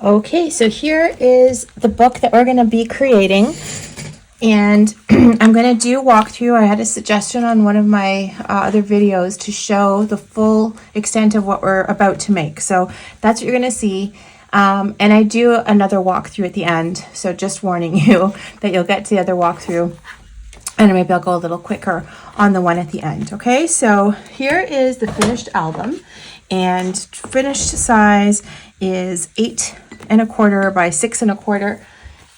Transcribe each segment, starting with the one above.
Okay, so here is the book that we're going to be creating, and I'm going to do a walkthrough. I had a suggestion on one of my other videos to show the full extent of what we're about to make. So that's what you're going to see. And I do another walkthrough at the end. So just warning you that you'll get to the other walkthrough. And maybe I'll go a little quicker on the one at the end. Okay, so here is the finished album. And finished size is 8 1/4 by 6 1/4.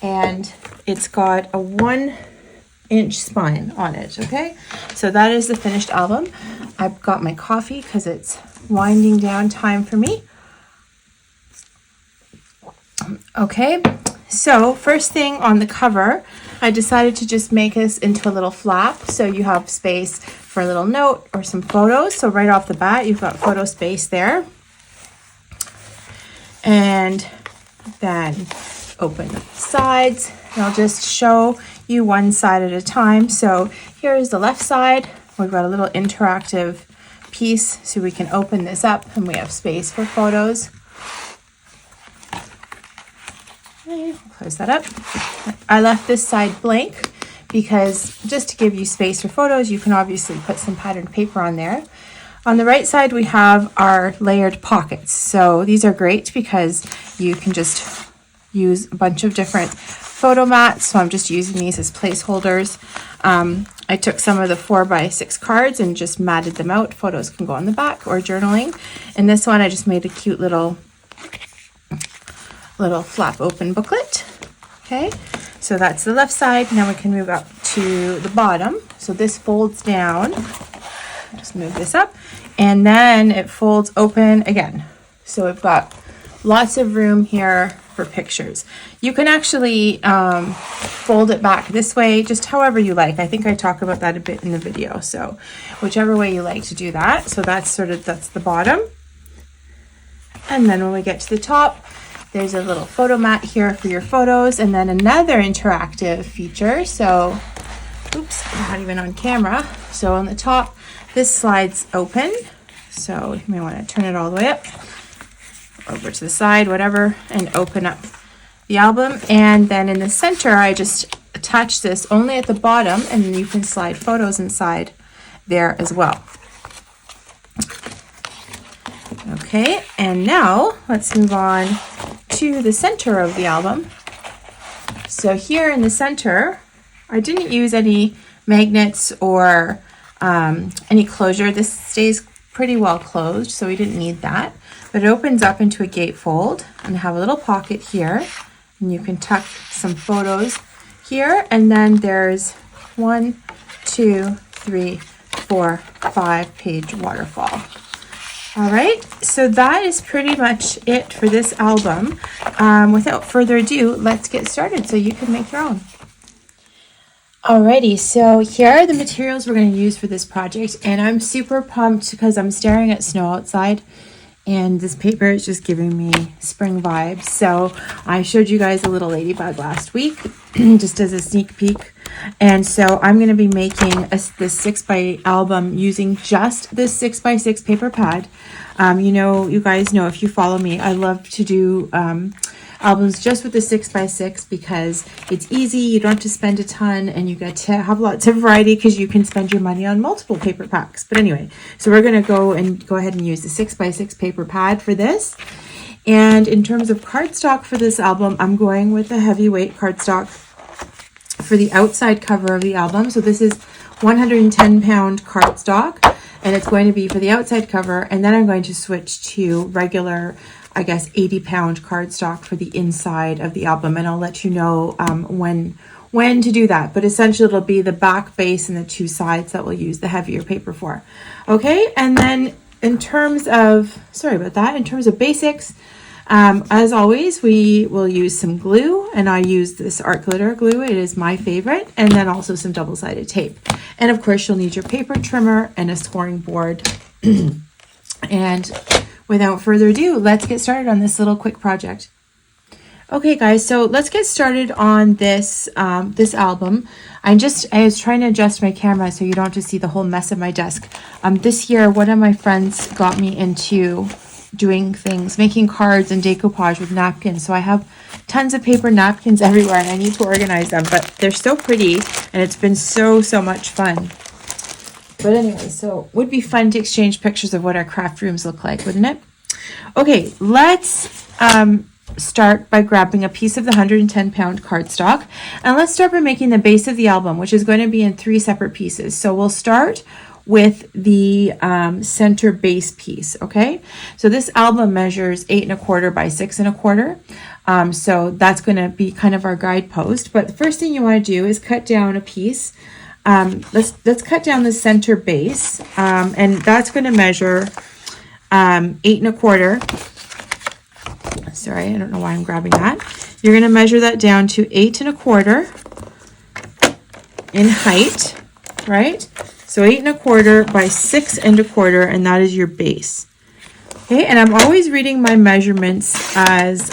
And it's got a 1-inch spine on it. Okay, so that is the finished album. I've got my coffee because it's winding down time for me. Okay, so first thing on the cover, I decided to just make this into a little flap so you have space for a little note or some photos. So right off the bat, you've got photo space there. And then open the sides. And I'll just show you one side at a time. So here's the left side. We've got a little interactive piece so we can open this up and we have space for photos. Okay, close that up. I left this side blank because just to give you space for photos, you can obviously put some patterned paper on there. On the right side, we have our layered pockets. So these are great because you can just use a bunch of different photo mats. So I'm just using these as placeholders. I took some of the 4x6 cards and just matted them out. Photos can go on the back or journaling. And this one, I just made a cute little flap open booklet. Okay, so that's the left side. Now we can move up to the bottom. So this folds down. Just move this up and then it folds open again. So we've got lots of room here for pictures. You can actually fold it back this way, just however you like. I think I talk about that a bit in the video. So whichever way you like to do that. So that's the bottom. And then when we get to the top, there's a little photo mat here for your photos and then another interactive feature. So, oops, I'm not even on camera. So on the top, this slides open. So you may want to turn it all the way up, over to the side, whatever, and open up the album. And then in the center, I just attach this only at the bottom and then you can slide photos inside there as well. Okay, and now let's move on to the center of the album. So here in the center, I didn't use any magnets or any closure. This stays pretty well closed, so we didn't need that. But it opens up into a gatefold and have a little pocket here. And you can tuck some photos here. And then there's 1, 2, 3, 4, 5 page waterfall. All right, so that is pretty much it for this album. Without further ado, let's get started so you can make your own. Alrighty, so here are the materials we're going to use for this project, and I'm super pumped because I'm staring at snow outside, and this paper is just giving me spring vibes. So I showed you guys a little ladybug last week, just as a sneak peek, and so I'm going to be making this 6x album using just this 6x6 paper pad. You guys know if you follow me, I love to do albums just with the 6x6 because it's easy, you don't have to spend a ton, and you get to have lots of variety because you can spend your money on multiple paper packs. But anyway, so we're going to go ahead and use the 6x6 paper pad for this. And in terms of cardstock for this album, I'm going with a heavyweight cardstock for the outside cover of the album. So this is 110-pound cardstock, and it's going to be for the outside cover. And then I'm going to switch to regular, 80-pound cardstock for the inside of the album, and I'll let you know when to do that. But essentially, it'll be the back, base, and the two sides that we'll use the heavier paper for. Okay, and then in terms of basics, as always, we will use some glue, and I use this art glitter glue. It is my favorite, and then also some double-sided tape. And of course, you'll need your paper trimmer and a scoring board. And without further ado, let's get started on this little quick project. Okay, guys, so let's get started on this this album. I was trying to adjust my camera so you don't have to see the whole mess of my desk. This year, one of my friends got me into doing things, making cards and decoupage with napkins. So I have tons of paper napkins everywhere and I need to organize them, but they're so pretty and it's been so much fun. But anyway, so it would be fun to exchange pictures of what our craft rooms look like, wouldn't it? Okay, let's start by grabbing a piece of the 110-pound cardstock, and let's start by making the base of the album, which is going to be in 3 separate pieces. So we'll start with the center base piece. Okay, so this album measures 8 1/4 by 6 1/4. So that's going to be kind of our guidepost. But the first thing you want to do is cut down a piece. Let's cut down the center base, and that's going to measure 8 1/4. Sorry, I don't know why I'm grabbing that. You're going to measure that down to 8 1/4 in height, right? So 8 1/4 by 6 1/4, and that is your base. Okay, and I'm always reading my measurements as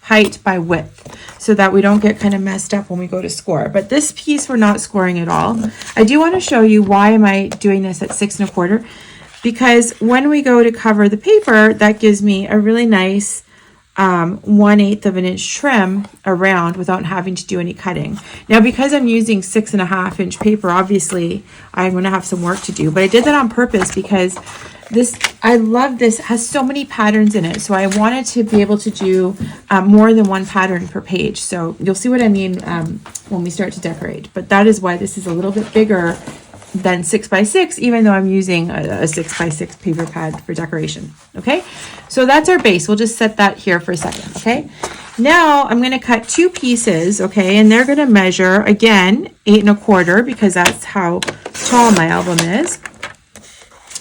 height by width, so that we don't get kind of messed up when we go to score. But this piece we're not scoring at all. I do want to show you why am I doing this at 6 1/4, because when we go to cover the paper, that gives me a really nice 1/8 of an inch trim around without having to do any cutting. Now, because I'm using 6.5 inch paper, obviously I'm going to have some work to do, but I did that on purpose because this, I love this, it has so many patterns in it. So I wanted to be able to do more than one pattern per page. So you'll see what I mean when we start to decorate, but that is why this is a little bit bigger than 6 by 6, even though I'm using a 6 by 6 paper pad for decoration. Okay, so that's our base. We'll just set that here for a second. Okay, now I'm going to cut 2 pieces. Okay, and they're going to measure again 8 1/4 because that's how tall my album is.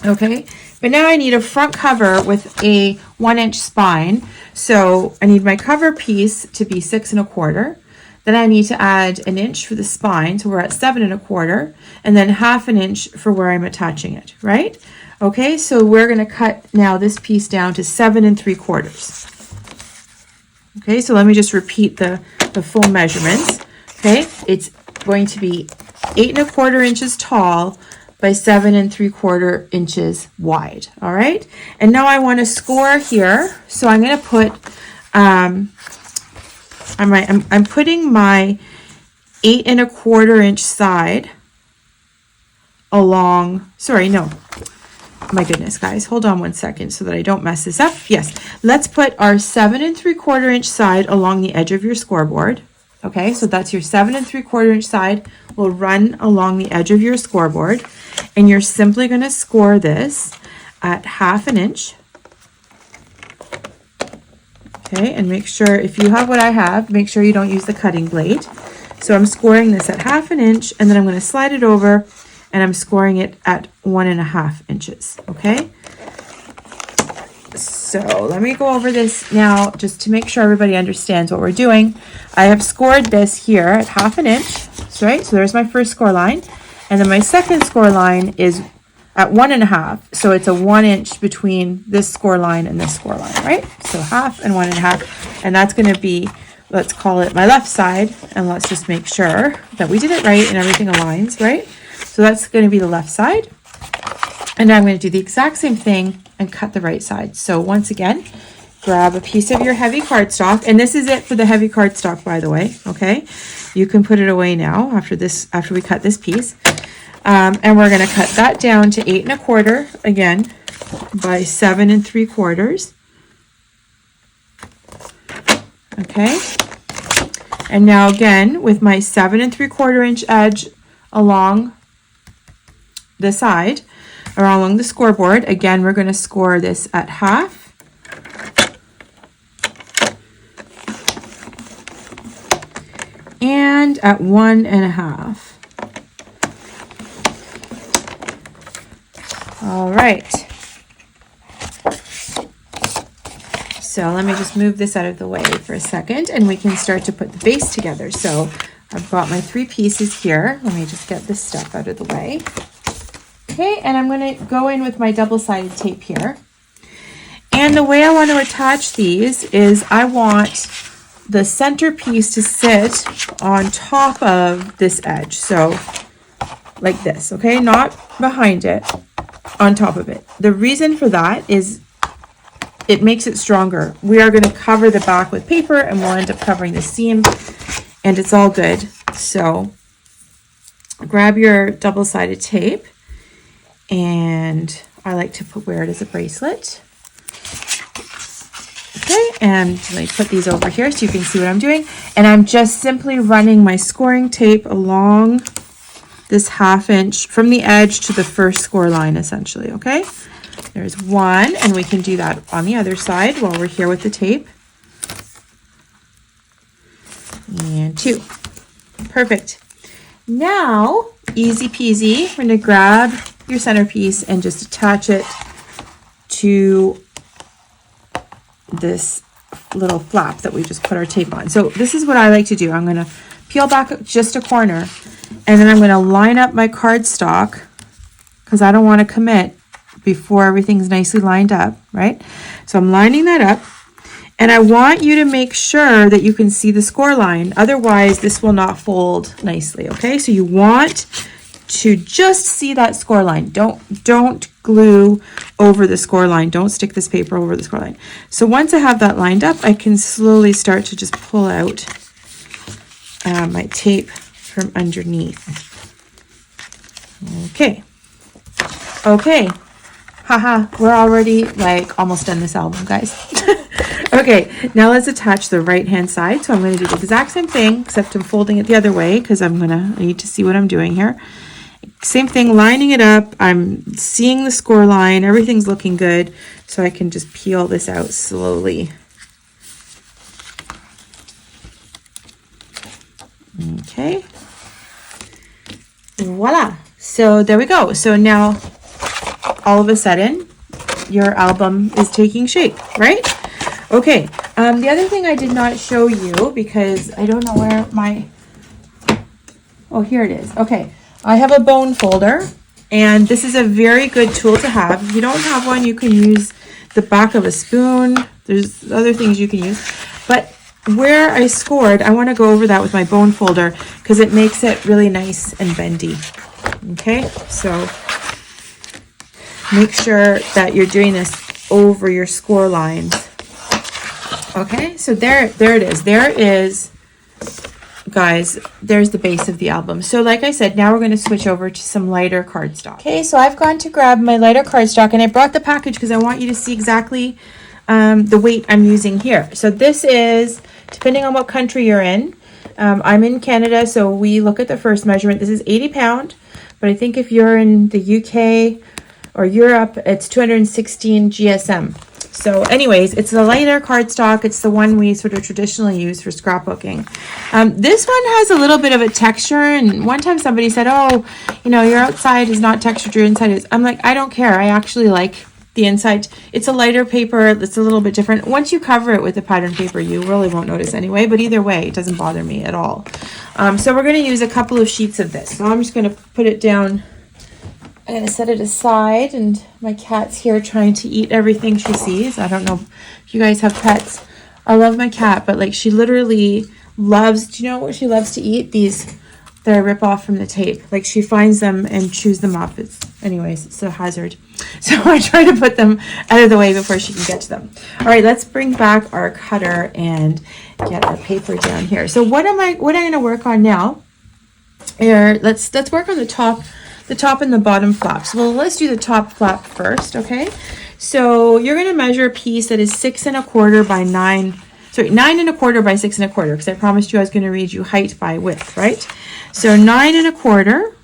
Okay, but now I need a front cover with a 1-inch spine. So I need my cover piece to be 6 1/4. Then I need to add 1 inch for the spine, so we're at 7 1/4, and then 1/2 inch for where I'm attaching it, right? Okay, so we're going to cut now this piece down to 7 3/4. Okay, so let me just repeat the full measurements. Okay, it's going to be 8 1/4 inches tall by 7 3/4 inches wide. All right, and now I want to score here, so I'm going to put I'm putting my 8 1/4 inch side along, sorry, no, my goodness, guys, hold on one second so that I don't mess this up. Yes, let's put our 7 3/4 inch side along the edge of your scoreboard. Okay, so that's your 7 3/4 inch side will run along the edge of your scoreboard, and you're simply going to score this at 1/2 inch. Okay, and make sure, if you have what I have, make sure you don't use the cutting blade. So I'm scoring this at 1/2 inch, and then I'm going to slide it over, and I'm scoring it at 1.5 inches. Okay, so let me go over this now just to make sure everybody understands what we're doing. I have scored this here at 1/2 inch, right? So there's my first score line, and then my second score line is at 1.5, so it's a 1 inch between this score line and this score line, right? So 1/2 and 1.5, and that's going to be, let's call it my left side, and let's just make sure that we did it right and everything aligns, right? So that's going to be the left side, and now I'm going to do the exact same thing and cut the right side. So once again, grab a piece of your heavy cardstock, and this is it for the heavy cardstock, by the way. Okay, you can put it away now after we cut this piece. And we're going to cut that down to 8 1/4 again by 7 3/4. Okay, and now again with my 7 3/4 inch edge along the side or along the scoreboard, again we're going to score this at 1/2. And at 1.5. All right, so let me just move this out of the way for a second, and we can start to put the base together. So I've got my 3 pieces here. Let me just get this stuff out of the way. Okay, and I'm going to go in with my double-sided tape here. And the way I want to attach these is I want the center piece to sit on top of this edge. So like this, okay, not behind it. on top of it. The reason for that is it makes it stronger. We are going to cover the back with paper and we'll end up covering the seam, and it's all good. So grab your double-sided tape, and I like to wear it as a bracelet. Okay, and let me put these over here so you can see what I'm doing. And I'm just simply running my scoring tape along this 1/2 inch from the edge to the first score line, essentially. Okay, there's one, and we can do that on the other side while we're here with the tape. And 2. Perfect. Now, easy peasy, we're going to grab your centerpiece and just attach it to this little flap that we just put our tape on. So this is what I like to do. I'm going to peel back just a corner, and then I'm going to line up my cardstock because I don't want to commit before everything's nicely lined up, right? So I'm lining that up, and I want you to make sure that you can see the score line. Otherwise, this will not fold nicely, okay? So you want to just see that score line. Don't glue over the score line. Don't stick this paper over the score line. So once I have that lined up, I can slowly start to just pull out my tape from underneath. Okay. Okay. Haha, we're already like almost done this album, guys. Okay, now let's attach the right hand side. So I'm going to do the exact same thing, except I'm folding it the other way because I need to see what I'm doing here. Same thing, lining it up. I'm seeing the score line. Everything's looking good. So I can just peel this out slowly. Okay. Voila. So there we go. So now all of a sudden your album is taking shape, right? Okay. The other thing I did not show you because I don't know where my... Oh, here it is. Okay. I have a bone folder, and this is a very good tool to have. If you don't have one, you can use the back of a spoon. There's other things you can use. But where I scored, I want to go over that with my bone folder because it makes it really nice and bendy. Okay, so make sure that you're doing this over your score lines. Okay, so there it is. There is... Guys, there's the base of the album. So like I said, now we're going to switch over to some lighter cardstock. Okay, so I've gone to grab my lighter cardstock, and I brought the package because I want you to see exactly the weight I'm using here. So this is, depending on what country you're in, I'm in Canada, so we look at the first measurement. This is 80 pound, but I think if you're in the UK or Europe, it's 216 GSM. So anyways, it's the lighter cardstock. It's the one we sort of traditionally use for scrapbooking. This one has a little bit of a texture. And one time somebody said, oh, you know, your outside is not textured, your inside is. I'm like, I don't care. I actually like the inside. It's a lighter paper. It's a little bit different. Once you cover it with the pattern paper, you really won't notice anyway. But either way, it doesn't bother me at all. So we're going to use a couple of sheets of this. So I'm just going to put it down. I'm going to set it aside, and my cat's here trying to eat everything she sees. I don't know if you guys have pets. I love my cat, but like she literally loves, do you know what she loves to eat? These that I rip off from the tape. Like she finds them and chews them up. Anyways, it's a hazard. So I try to put them out of the way before she can get to them. All right, let's bring back our cutter and get our paper down here. So what I'm going to work on now here, let's work on the top and the bottom flaps. Well, let's do the top flap first, okay? So you're going to measure a piece that is 6 1/4 by 9 1/4 by 6 1/4, because I promised you I was going to read you height by width, right? So 9 1/4,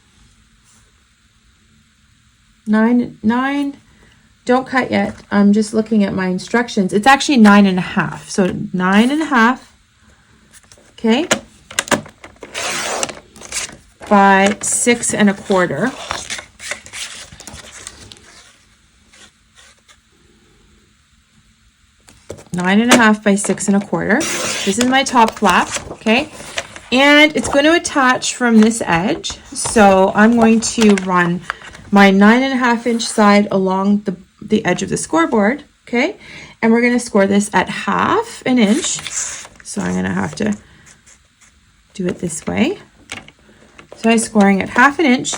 9, don't cut yet. I'm just looking at my instructions. It's actually 9 1/2. So 9 1/2, okay? By 6 1/4. Nine and a half by 6 1/4. This is my top flap, okay? And it's going to attach from this edge. So I'm going to run my 9 1/2 inch side along the edge of the scoreboard, okay? And we're going to score this at 1/2 inch. So I'm going to have to do it this way. So I'm scoring at 1/2 inch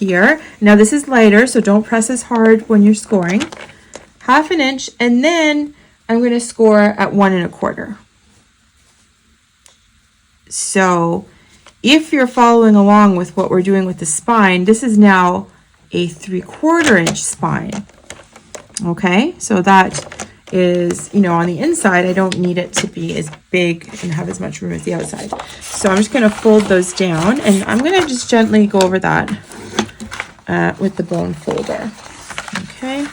here. Now this is lighter, so don't press as hard when you're scoring. 1/2 inch, and then I'm going to score at 1 1/4. So if you're following along with what we're doing with the spine, this is now a 3/4 inch spine. Okay, so that is, you know, on the inside, I don't need it to be as big and have as much room as the outside. So I'm just going to fold those down, and I'm going to just gently go over that with the bone folder. Okay.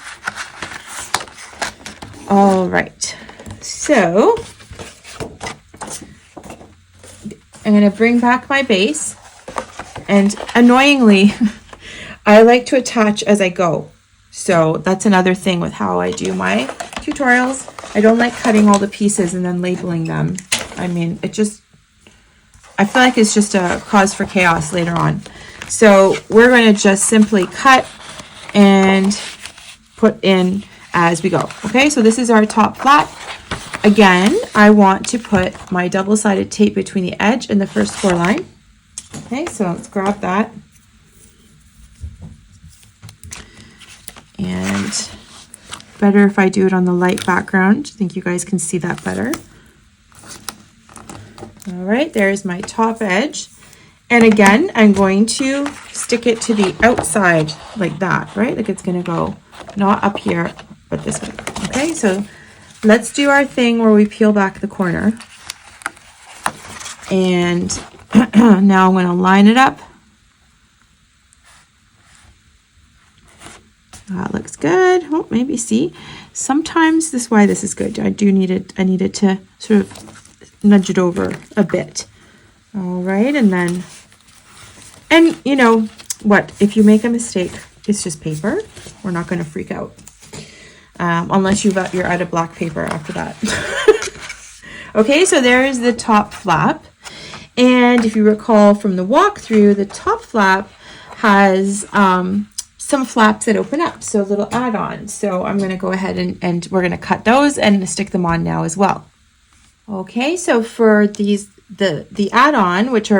All right. So I'm going to bring back my base, and annoyingly, I like to attach as I go. So that's another thing with how I do my tutorials. I don't like cutting all the pieces and then labeling them. I mean, I feel like it's just a cause for chaos later on. So we're going to just simply cut and put in as we go. Okay, so this is our top flap. Again, I want to put my double-sided tape between the edge and the first score line. Okay, so let's grab that. And better if I do it on the light background. I think you guys can see that better. All right, there's my top edge. And again, I'm going to stick it to the outside like that, right? Like it's going to go not up here, but this way. Okay, so let's do our thing where we peel back the corner. And now I'm going to line it up. That looks good. Oh, maybe see. Sometimes this is why this is good. I needed to sort of nudge it over a bit. All right, and you know what? If you make a mistake, it's just paper. We're not going to freak out. Unless you're out of black paper after that. Okay, so there is the top flap. And if you recall from the walkthrough, the top flap has some flaps that open up, so little add-ons. So I'm going to go ahead and we're going to cut those and stick them on now as well. Okay, so for these, the add-on, it's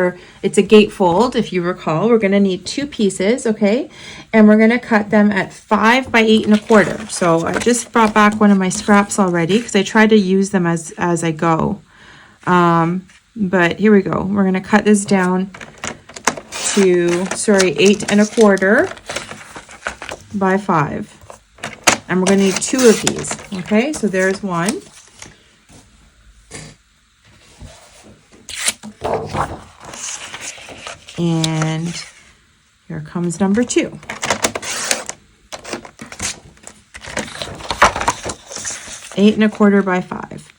a gatefold, if you recall, we're going to need 2 pieces, okay? And we're going to cut them at 5 by 8 1/4. So I just brought back one of my scraps already because I tried to use them as I go. But here we go. We're going to cut this down to, 8 1/4 by 5. And we're going to need 2 of these. Okay, so there's one. And here comes number 2. Eight 1/4 by 5.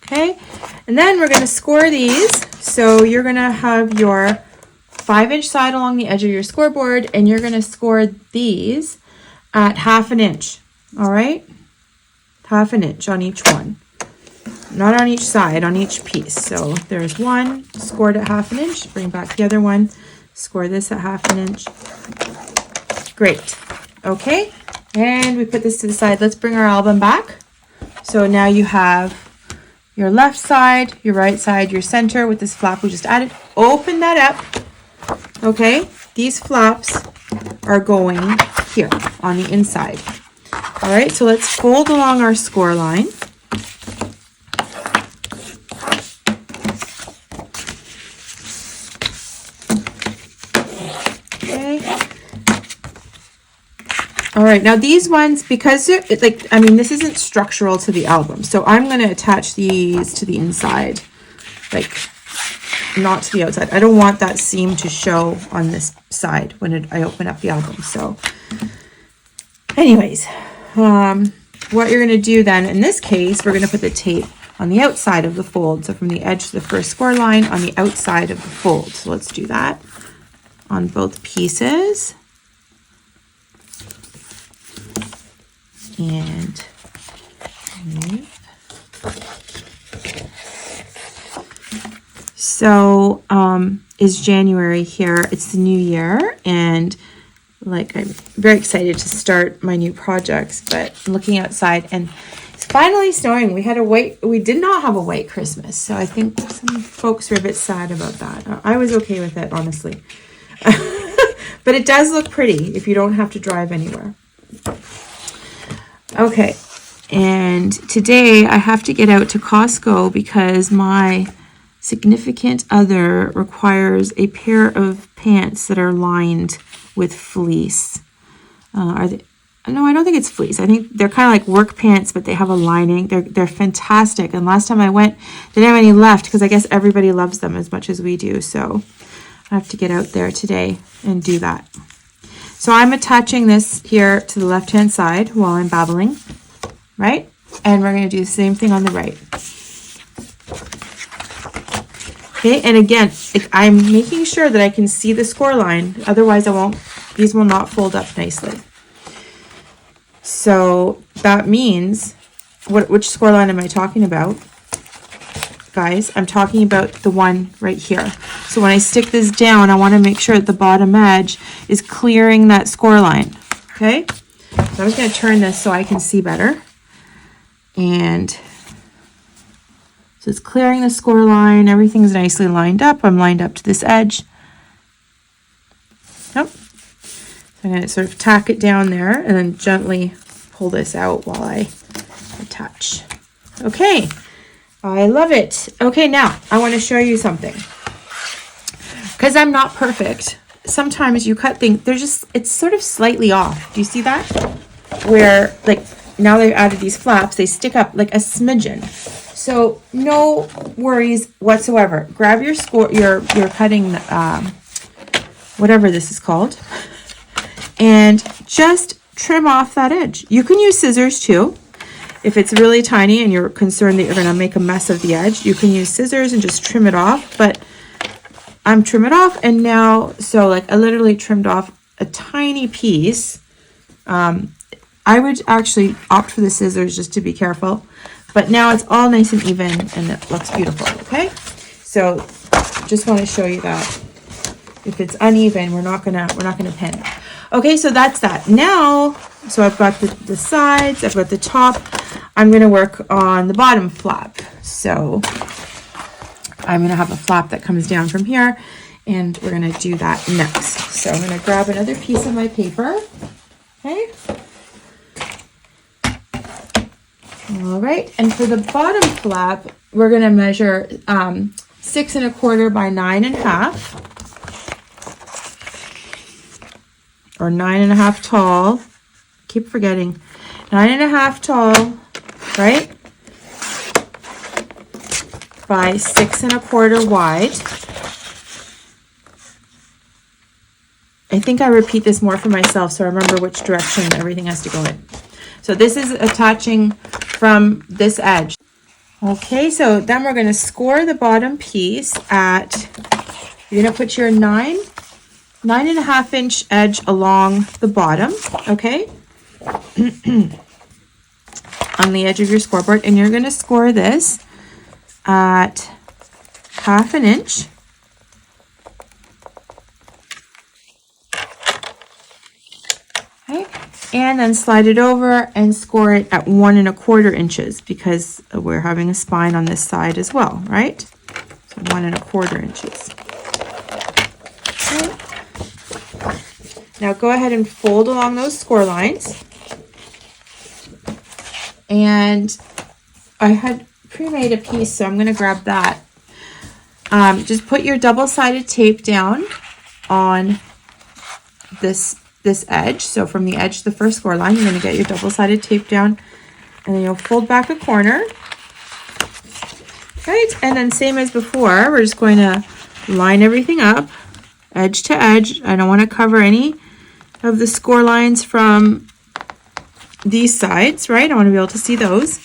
Okay, and then we're going to score these. So you're going to have your 5-inch side along the edge of your scoreboard, and you're going to score these at 1/2 inch. All right, 1/2 inch on each one, not on each side, on each piece. So there's one scored at 1/2 inch. Bring back the other one, score this at 1/2 inch. Great. Okay, and we put this to the side. Let's bring our album back. So now you have your left side, your right side, your center with this flap we just added. Open that up. Okay, these flaps are going here on the inside. All right, so let's fold along our score line. Okay. All right, now these ones, because they're like, I mean, this isn't structural to the album, so I'm going to attach these to the inside, like not to the outside. I don't want that seam to show on this side when I open up the album. So anyways, what you're going to do then, in this case, we're going to put the tape on the outside of the fold. So from the edge to the first score line on the outside of the fold. So let's do that on both pieces. And so is January here. It's the new year, and like I'm very excited to start my new projects, but I'm looking outside and it's finally snowing. We did not have a white Christmas, so I think some folks were a bit sad about that. I was okay with it, honestly. But it does look pretty if you don't have to drive anywhere. Okay, and today I have to get out to Costco because my significant other requires a pair of pants that are lined with fleece. Are they? No, I don't think it's fleece. I think they're kind of like work pants, but they have a lining. They're fantastic. And last time I went, they didn't have any left because I guess everybody loves them as much as we do. So I have to get out there today and do that. So I'm attaching this here to the left-hand side while I'm babbling, right? And we're going to do the same thing on the right. Okay, and again, I'm making sure that I can see the score line. Otherwise, these will not fold up nicely. So that means, which score line am I talking about? Guys, I'm talking about the one right here. So when I stick this down, I want to make sure that the bottom edge is clearing that score line. Okay, so I'm just going to turn this so I can see better. And so it's clearing the score line. Everything's nicely lined up. I'm lined up to this edge. Yep. So I'm going to sort of tack it down there and then gently pull this out while I attach. Okay. I love it. Okay, now I want to show you something. Because I'm not perfect, sometimes you cut things, it's sort of slightly off. Do you see that? Where, like, now they've added these flaps, they stick up like a smidgen. So no worries whatsoever. Grab your cutting, whatever this is called, and just trim off that edge. You can use scissors too. If it's really tiny and you're concerned that you're going to make a mess of the edge, you can use scissors and just trim it off. But I'm trimming it off, and now, so like I literally trimmed off a tiny piece. I would actually opt for the scissors just to be careful. But now it's all nice and even and it looks beautiful, okay? So just want to show you that. If it's uneven, we're not gonna pin it. Okay, so that's that. Now, so I've got the sides, I've got the top. I'm gonna work on the bottom flap. So I'm gonna have a flap that comes down from here, and we're gonna do that next. So I'm gonna grab another piece of my paper. Okay. All right, and for the bottom flap, we're gonna measure 6 1/4 by 9 1/2. Or 9 1/2 tall. Keep forgetting. 9 1/2 tall, right? By 6 1/4 wide. I think I repeat this more for myself so I remember which direction everything has to go in. So this is attaching from this edge. Okay, so then we're going to score the bottom piece at, you're going to put your 9 1/2 inch edge along the bottom, okay? On the edge of your scoreboard, and you're going to score this at 1/2 inch. Okay, and then slide it over and score it at 1 1/4 inches because we're having a spine on this side as well, right? So 1 1/4 inches. Okay. Now go ahead and fold along those score lines. And I had pre-made a piece, so I'm going to grab that. Just put your double-sided tape down on this edge. So from the edge to the first score line, you're going to get your double-sided tape down, and then you'll fold back a corner. Right, and then same as before, we're just going to line everything up, edge to edge. I don't want to cover any of the score lines from these sides, right? I want to be able to see those.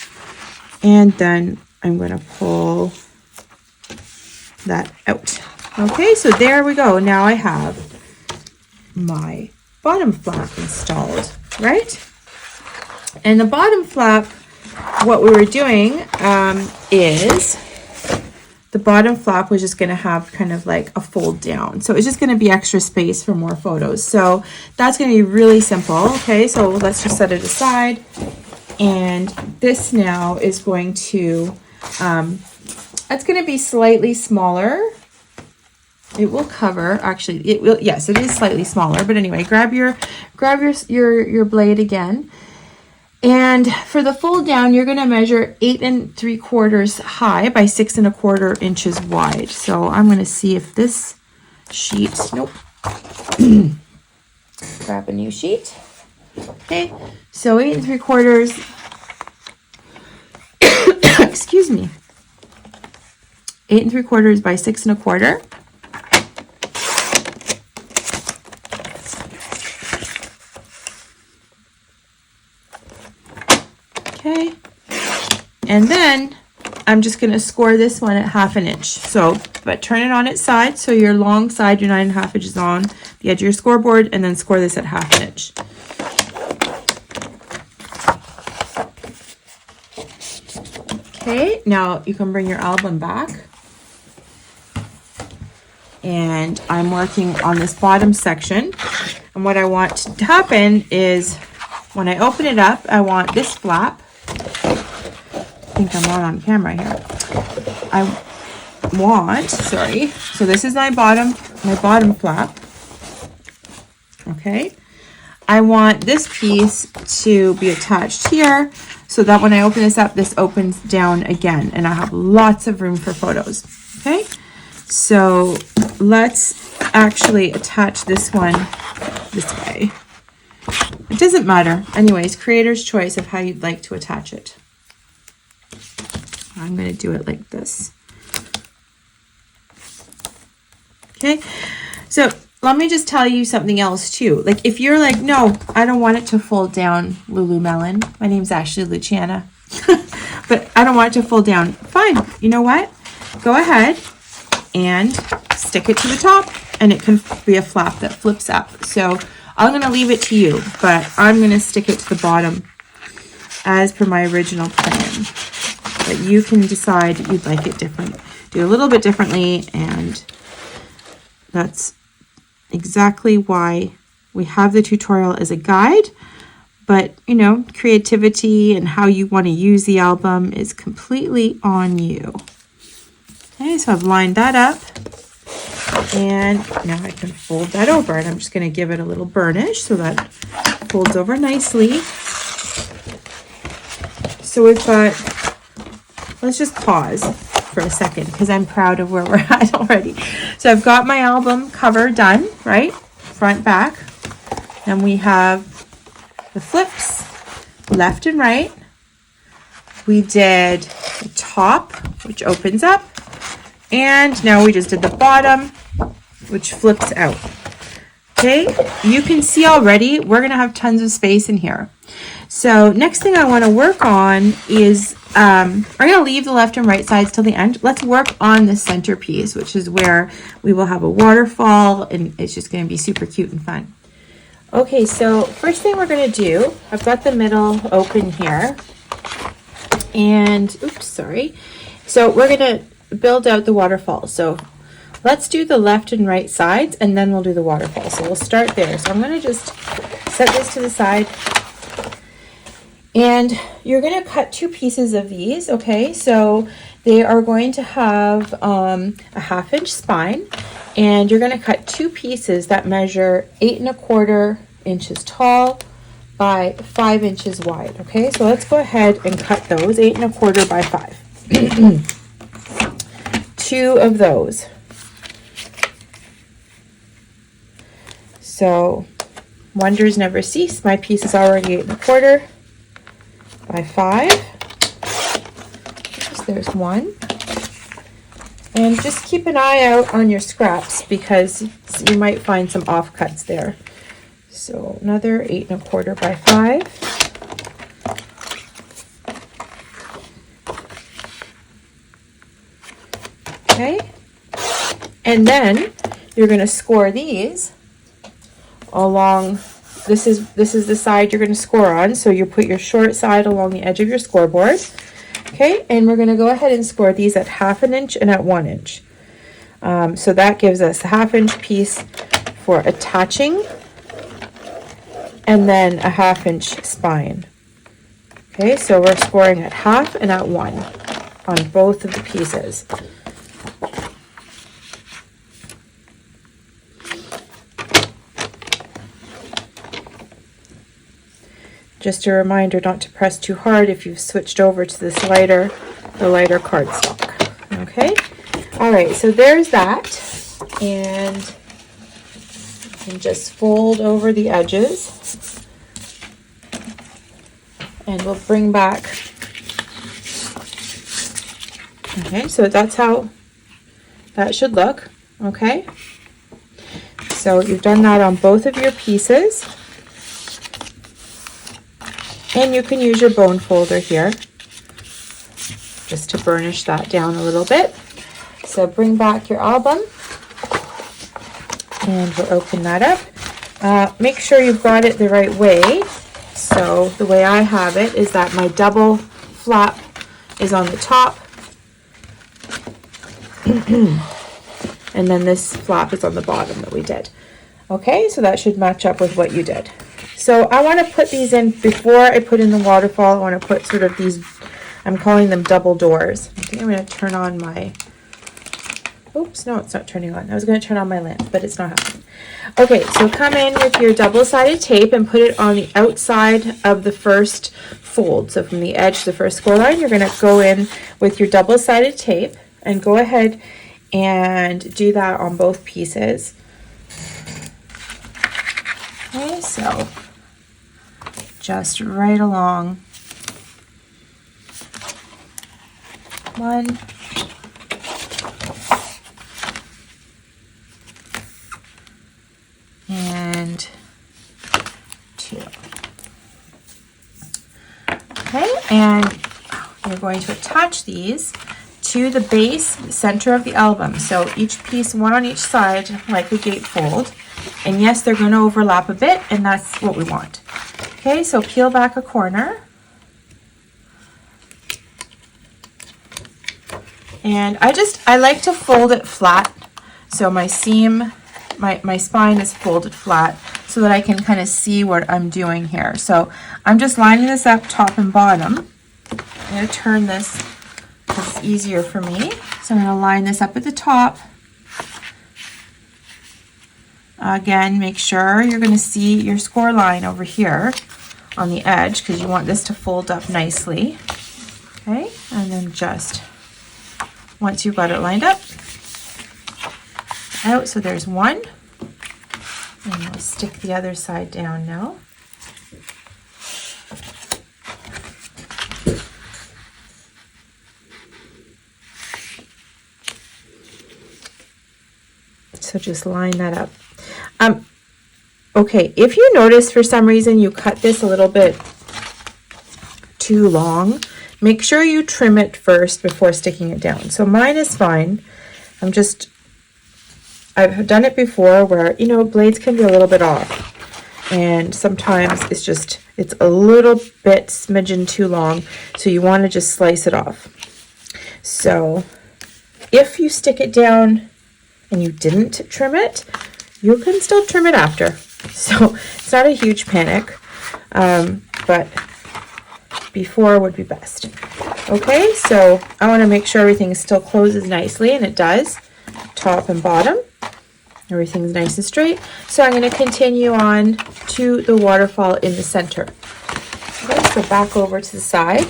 And then I'm going to pull that out. Okay, so there we go. Now I have my bottom flap installed, right? And the bottom flap, what we were doing is the bottom flap was just going to have kind of like a fold down. So it's just going to be extra space for more photos. So that's going to be really simple. Okay, so let's just set it aside. And this now is going to, it's going to be slightly smaller it will cover, actually, it will, yes, it is slightly smaller, but anyway, grab your blade again. And for the fold down, you're going to measure 8 3/4 high by 6 1/4 inches wide. So I'm going to see if this sheet, nope, grab a new sheet. Okay, so 8 3/4, excuse me, 8 3/4 by 6 1/4. Okay, and then I'm just going to score this one at 1/2 inch. So, but turn it on its side, so your long side, your 9 1/2 inches on the edge of your scoreboard, and then score this at 1/2 inch. Okay, now you can bring your album back. And I'm working on this bottom section. And what I want to happen is when I open it up, I want this flap. I think I'm not on camera here. So this is my bottom flap. Okay. I want this piece to be attached here so that when I open this up, this opens down again and I have lots of room for photos. Okay. So let's actually attach this one this way. It doesn't matter. Anyways, creator's choice of how you'd like to attach it. I'm going to do it like this. Okay, so let me just tell you something else too. Like if you're like, no, I don't want it to fold down, Lulumelon. My name's actually Luciana. But I don't want it to fold down. Fine. You know what? Go ahead and stick it to the top and it can be a flap that flips up. So I'm going to leave it to you, but I'm going to stick it to the bottom as per my original plan. But you can decide you'd like it different. Do a little bit differently, and that's exactly why we have the tutorial as a guide. But, you know, creativity and how you want to use the album is completely on you. Okay, so I've lined that up. And now I can fold that over, and I'm just going to give it a little burnish so that folds over nicely. So we've got, let's just pause for a second because I'm proud of where we're at already. So I've got my album cover done, right? Front, back. And we have the flips left and right. We did the top, which opens up. And now we just did the bottom, which flips out. Okay, you can see already we're going to have tons of space in here. So next thing I want to work on is, I'm going to leave the left and right sides till the end. Let's work on the centerpiece, which is where we will have a waterfall, and it's just going to be super cute and fun. Okay, so first thing we're going to do, I've got the middle open here. And, oops, sorry. So we're going to build out the waterfall. So let's do the left and right sides, and then we'll do the waterfall. So we'll start there. So I'm going to just set this to the side, and you're going to cut 2 pieces of these. Okay, so they are going to have a 1/2 inch spine, and you're going to cut 2 pieces that measure 8 1/4 inches tall by 5 inches wide. Okay, so let's go ahead and cut those 8 1/4 by 5. 2 of those. So wonders never cease. My piece is already 8 1/4 by 5. So there's one. And just keep an eye out on your scraps because you might find some offcuts there. So another 8 1/4 by 5. Okay, and then you're going to score these along. This is the side you're going to score on. So you put your short side along the edge of your scoreboard. Okay, and we're going to go ahead and score these at 1/2 inch and at 1 inch. So that gives us a 1/2 inch piece for attaching, and then a 1/2 inch spine. Okay, so we're scoring at 1/2 and at 1 on both of the pieces. Just a reminder not to press too hard if you've switched over to this lighter, the lighter cardstock. Okay, all right, so there's that, and you can just fold over the edges, and we'll bring back. Okay, so that's how that should look. Okay, so you've done that on both of your pieces, and you can use your bone folder here just to burnish that down a little bit. So bring back your album, and we'll open that up. Make sure you've got it the right way. So the way I have it is that my double flap is on the top, and then this flap is on the bottom that we did. Okay, so that should match up with what you did. So I want to put these in before I put in the waterfall. I want to put sort of these, I'm calling them double doors. I think I'm going to turn on my, oops, no, it's not turning on. I was going to turn on my lamp, but it's not happening. Okay, so come in with your double-sided tape and put it on the outside of the first fold. So from the edge to the first score line, you're going to go in with your double-sided tape and go ahead and do that on both pieces. Okay, so just right along. One. And two. Okay, and you're going to attach these to the base center of the album. So each piece, one on each side, like a gatefold. And yes, they're going to overlap a bit, and that's what we want. Okay, so peel back a corner. And I like to fold it flat. So my seam, my spine is folded flat so that I can kind of see what I'm doing here. So I'm just lining this up top and bottom. I'm going to turn this because it's easier for me. So I'm going to line this up at the top. Again, make sure you're going to see your score line over here on the edge because you want this to fold up nicely. Okay, and then just, once you've got it lined up, out, so there's one. And we'll stick the other side down now. So just line that up. Okay, if you notice for some reason you cut this a little bit too long, make sure you trim it first before sticking it down. So mine is fine. I've done it before where, you know, blades can be a little bit off. And sometimes it's a little bit smidgen too long. So you want to just slice it off. So if you stick it down and you didn't trim it, you can still trim it after. So it's not a huge panic, but before would be best. Okay, so I want to make sure everything still closes nicely, and it does, top and bottom. Everything's nice and straight. So I'm going to continue on to the waterfall in the center. Okay, so back over to the side.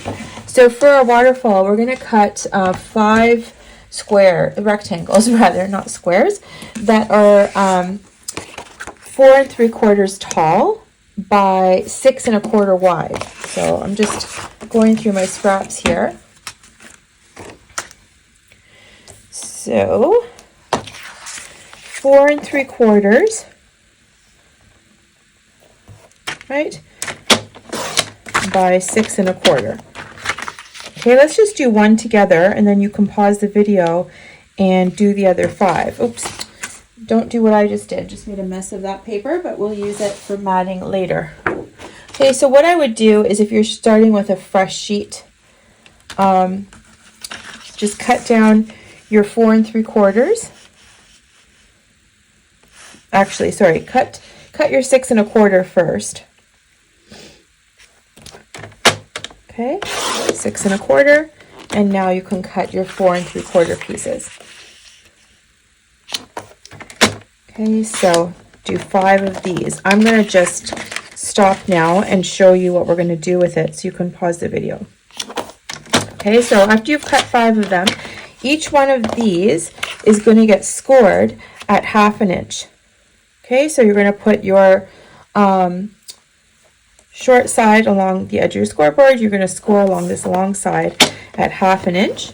So for our waterfall, we're going to cut 5 rectangles rather, not squares, that are 4 3/4 tall by 6 1/4 wide. So I'm just going through my scraps here. So 4 3/4, right, by 6 1/4. Okay, let's just do one together, and then you can pause the video and do the other 5. Oops, don't do what I just did. Just made a mess of that paper, but we'll use it for matting later. Okay, so what I would do is if you're starting with a fresh sheet, just cut down your 4 3/4. Actually, sorry, cut your 6 1/4 first. Okay, 6 1/4, and now you can cut your 4 3/4 pieces. Okay, so do 5 of these. I'm going to just stop now and show you what we're going to do with it, so you can pause the video. Okay, so after you've cut 5 of them, each one of these is going to get scored at 1/2 inch. Okay, so you're going to put your short side along the edge of your scoreboard. You're going to score along this long side at 1/2 inch.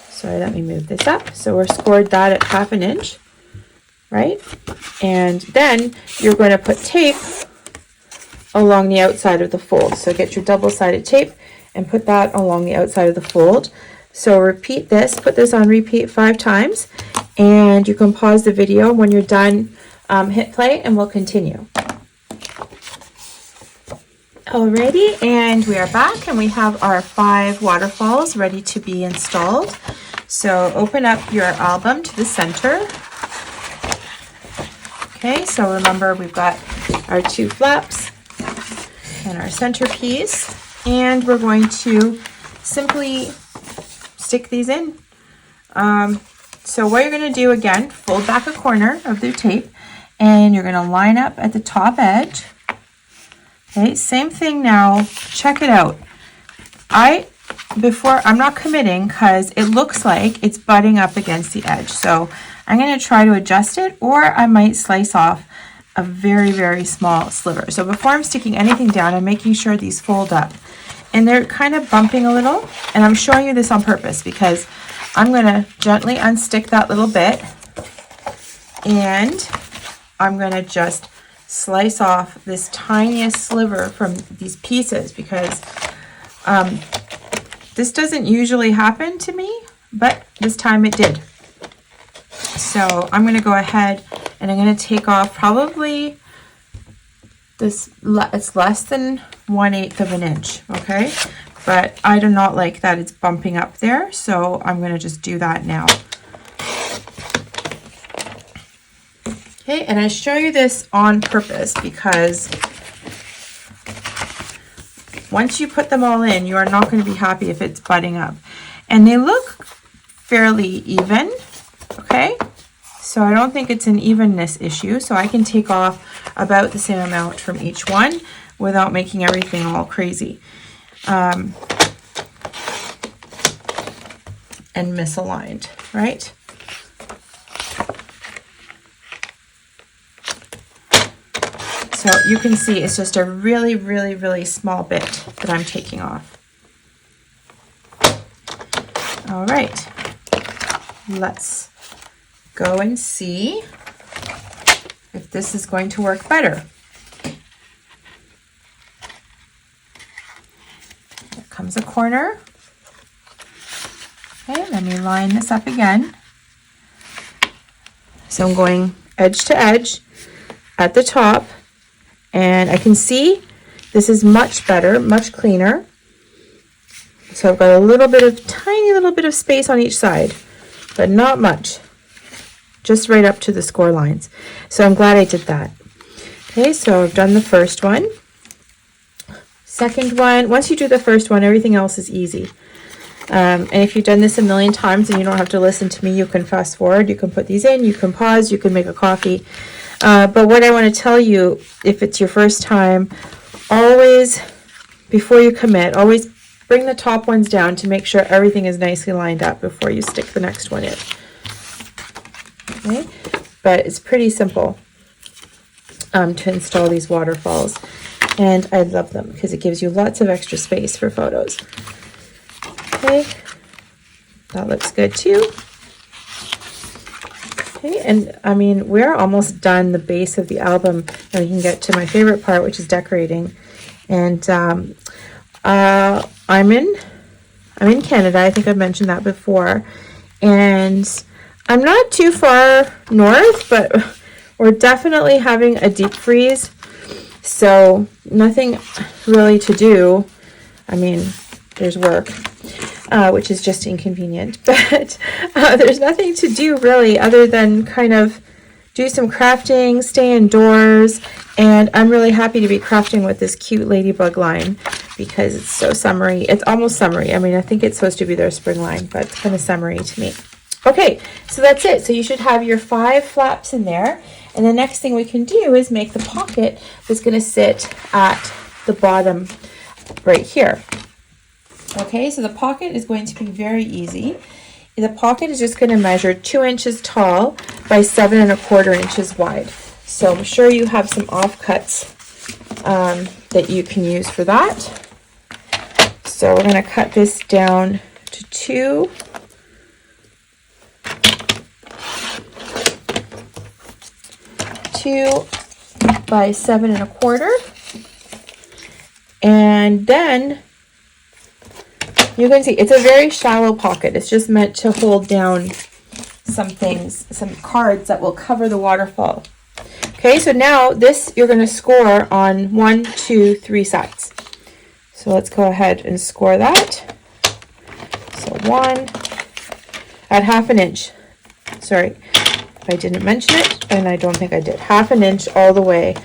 Sorry, let me move this up. So we're scored that at 1/2 inch, right? And then you're going to put tape along the outside of the fold. So get your double-sided tape and put that along the outside of the fold. So repeat this, put this on repeat 5 times, and you can pause the video. When you're done, hit play and we'll continue. Alrighty, and we are back and we have our 5 waterfalls ready to be installed. So open up your album to the center. Okay, so remember we've got our 2 flaps and our centerpiece, and we're going to simply stick these in. So what you're going to do, again, fold back a corner of the tape, and you're going to line up at the top edge. Okay, same thing now. Check it out. I'm not committing because it looks like it's butting up against the edge. So I'm going to try to adjust it, or I might slice off a very, very small sliver. So before I'm sticking anything down, I'm making sure these fold up. And they're kind of bumping a little. And I'm showing you this on purpose because I'm going to gently unstick that little bit. And I'm going to just slice off this tiniest sliver from these pieces, because this doesn't usually happen to me, but this time it did. So I'm going to go ahead and I'm going to take off probably this, it's less than 1/8 of an inch, okay? But I do not like that it's bumping up there, so I'm going to just do that now. Okay, and I show you this on purpose because once you put them all in, you are not going to be happy if it's butting up. And they look fairly even, okay? So I don't think it's an evenness issue. So I can take off about the same amount from each one without making everything all crazy and misaligned, right? So you can see it's just a really, really, really small bit that I'm taking off. All right, let's go and see if this is going to work better. Here comes a corner. Okay, let me line this up again. So I'm going edge to edge at the top. And I can see this is much better, much cleaner. So I've got a little bit of, tiny little bit of space on each side, but not much. Just right up to the score lines. So I'm glad I did that. Okay, so I've done the first one. Second one, once you do the first one, everything else is easy. And if you've done this a million times and you don't have to listen to me, you can fast forward, you can put these in, you can pause, you can make a coffee. But what I want to tell you, if it's your first time, always, before you commit, always bring the top ones down to make sure everything is nicely lined up before you stick the next one in. Okay, but it's pretty simple to install these waterfalls, and I love them because it gives you lots of extra space for photos. Okay, that looks good too. Okay, and I mean, we're almost done the base of the album, and we can get to my favorite part, which is decorating. And I'm in Canada. I think I've mentioned that before, and I'm not too far north, but we're definitely having a deep freeze, so nothing really to do. I mean, there's work, which is just inconvenient, but there's nothing to do really other than kind of do some crafting, stay indoors, and I'm really happy to be crafting with this cute ladybug line because it's so summery. It's almost summery. I mean, I think it's supposed to be their spring line, but it's kind of summery to me. Okay, so that's it. So you should have your 5 flaps in there. And the next thing we can do is make the pocket that's going to sit at the bottom right here. Okay, so the pocket is going to be very easy. The pocket is just going to measure 2 inches tall by 7 1/4 inches wide. So I'm sure you have some offcuts that you can use for that. So we're going to cut this down to 2. By 7 1/4, and then you can see it's a very shallow pocket. It's just meant to hold down some things, some cards that will cover the waterfall. Okay, so now this you're going to score on 1, 2, 3 sides. So let's go ahead and score that. So 1 at 1/2 inch. Sorry, I didn't mention it, and I don't think I did. 1/2 inch all the way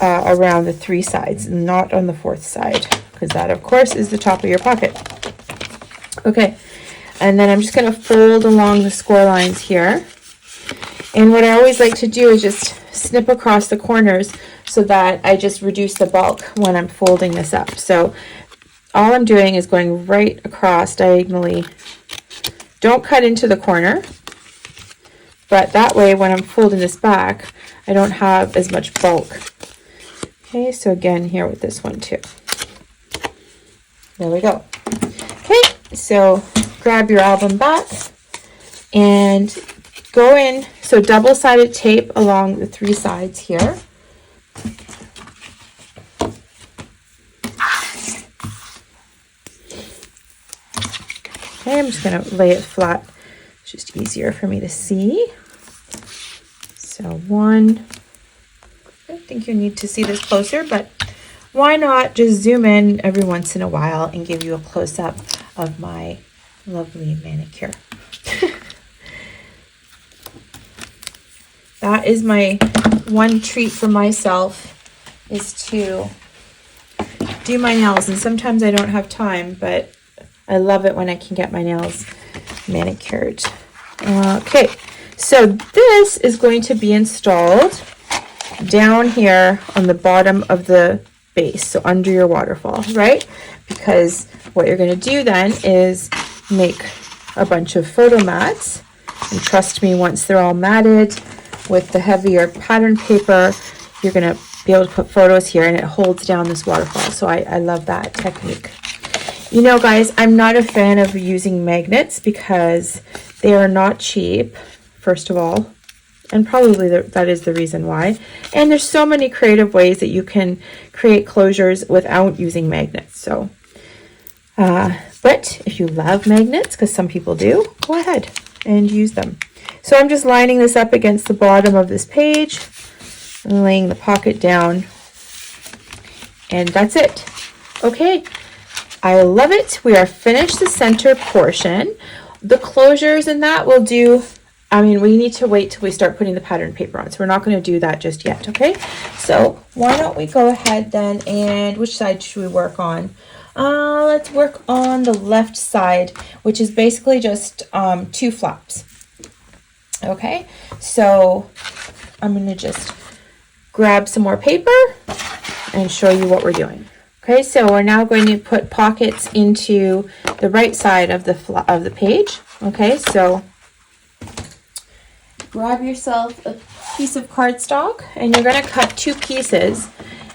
around the 3 sides, not on the 4th side, because that, of course, is the top of your pocket. Okay, and then I'm just going to fold along the score lines here. And what I always like to do is just snip across the corners so that I just reduce the bulk when I'm folding this up. So all I'm doing is going right across diagonally. Don't cut into the corner. But that way, when I'm folding this back, I don't have as much bulk. Okay, so again, here with this one too. There we go. Okay, so grab your album back and go in. So double-sided tape along the 3 sides here. Okay, I'm just going to lay it flat. It's just easier for me to see. So 1, I think you need to see this closer, but why not just zoom in every once in a while and give you a close-up of my lovely manicure. That is my one treat for myself, is to do my nails. And sometimes I don't have time, but I love it when I can get my nails manicured. Okay, so this is going to be installed down here on the bottom of the base, so under your waterfall, right? Because what you're going to do then is make a bunch of photo mats, and trust me, once they're all matted with the heavier pattern paper, you're going to be able to put photos here, and it holds down this waterfall. So I love that technique. You know, guys, I'm not a fan of using magnets because they are not cheap, first of all, and probably that is the reason why. And there's so many creative ways that you can create closures without using magnets. So, but if you love magnets, because some people do, go ahead and use them. So I'm just lining this up against the bottom of this page and laying the pocket down, and that's it. Okay. I love it. We are finished the center portion. The closures and that we'll do, we need to wait till we start putting the pattern paper on. So we're not going to do that just yet, okay? So why don't we go ahead then, and which side should we work on? Let's work on the left side, which is basically just 2 flaps. Okay, so I'm going to just grab some more paper and show you what we're doing. Okay, so we're now going to put pockets into the right side of the page. Okay, so grab yourself a piece of cardstock, and you're going to cut 2 pieces,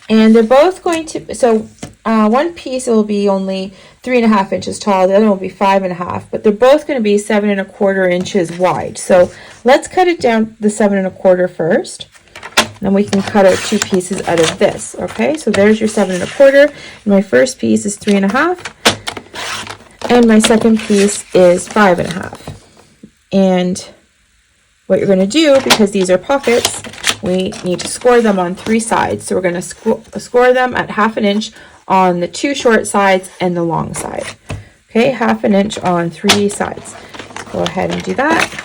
and they're both going to, so one piece will be only 3 1/2 inches tall, the other will be 5 1/2, but they're both going to be 7 1/4 inches wide. So let's cut it down the 7 1/4 first. Then we can cut out 2 pieces out of this. Okay, so there's your 7 1/4. My first piece is 3 1/2, and my second piece is 5 1/2. And what you're going to do, because these are pockets, we need to score them on 3 sides. So we're going to score them at 1/2 inch on the 2 short sides and the long side. Okay, 1/2 inch on 3 sides. Let's go ahead and do that.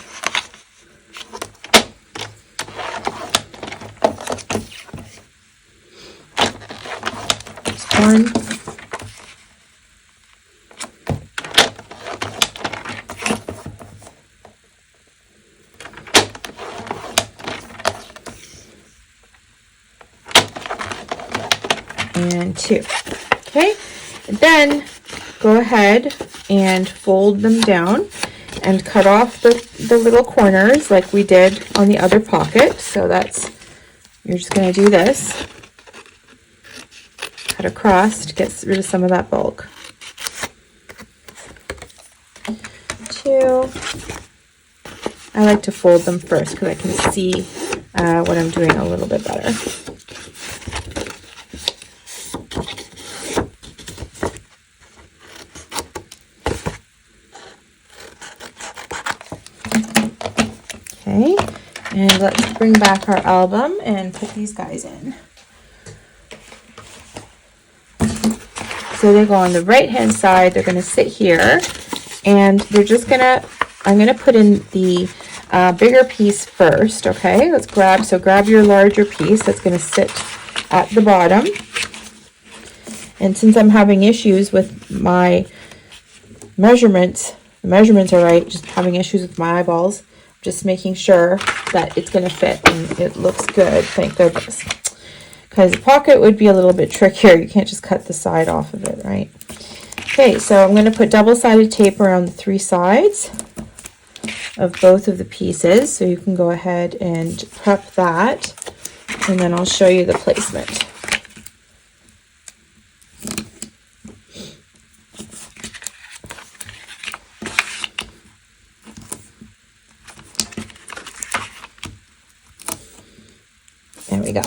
One. and 2. Okay, and then go ahead and fold them down and cut off the little corners like we did on the other pocket. So you're just going to do this. Cut across to get rid of some of that bulk. 2. I like to fold them first because I can see what I'm doing a little bit better. Okay, and let's bring back our album and put these guys in. So they go on the right hand side, they're going to sit here, and they're just going to, I'm going to put in the bigger piece first, okay? Grab your larger piece that's going to sit at the bottom. And since I'm having issues with my measurements, the measurements are right, just having issues with my eyeballs, just making sure that it's going to fit and it looks good, thank goodness. Because the pocket would be a little bit trickier. You can't just cut the side off of it, right? Okay, so I'm going to put double-sided tape around the 3 sides of both of the pieces. So you can go ahead and prep that, and then I'll show you the placement. There we go.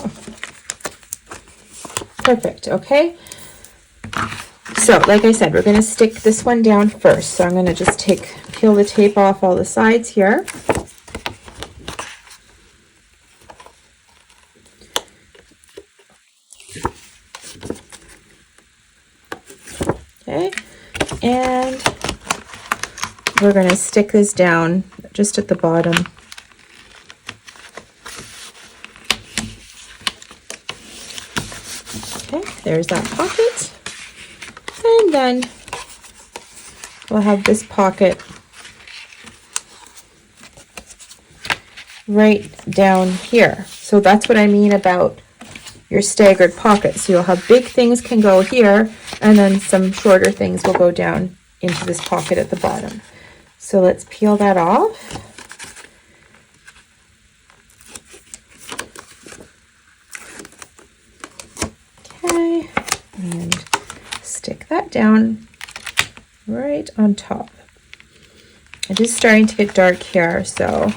Perfect, okay? So, like I said, we're going to stick this one down first. So I'm going to just peel the tape off all the sides here. Okay, and we're going to stick this down just at the bottom. There's that pocket, and then we'll have this pocket right down here. So that's what I mean about your staggered pockets. So you'll have big things can go here, and then some shorter things will go down into this pocket at the bottom. So let's peel that off. And stick that down right on top. It is starting to get dark here, so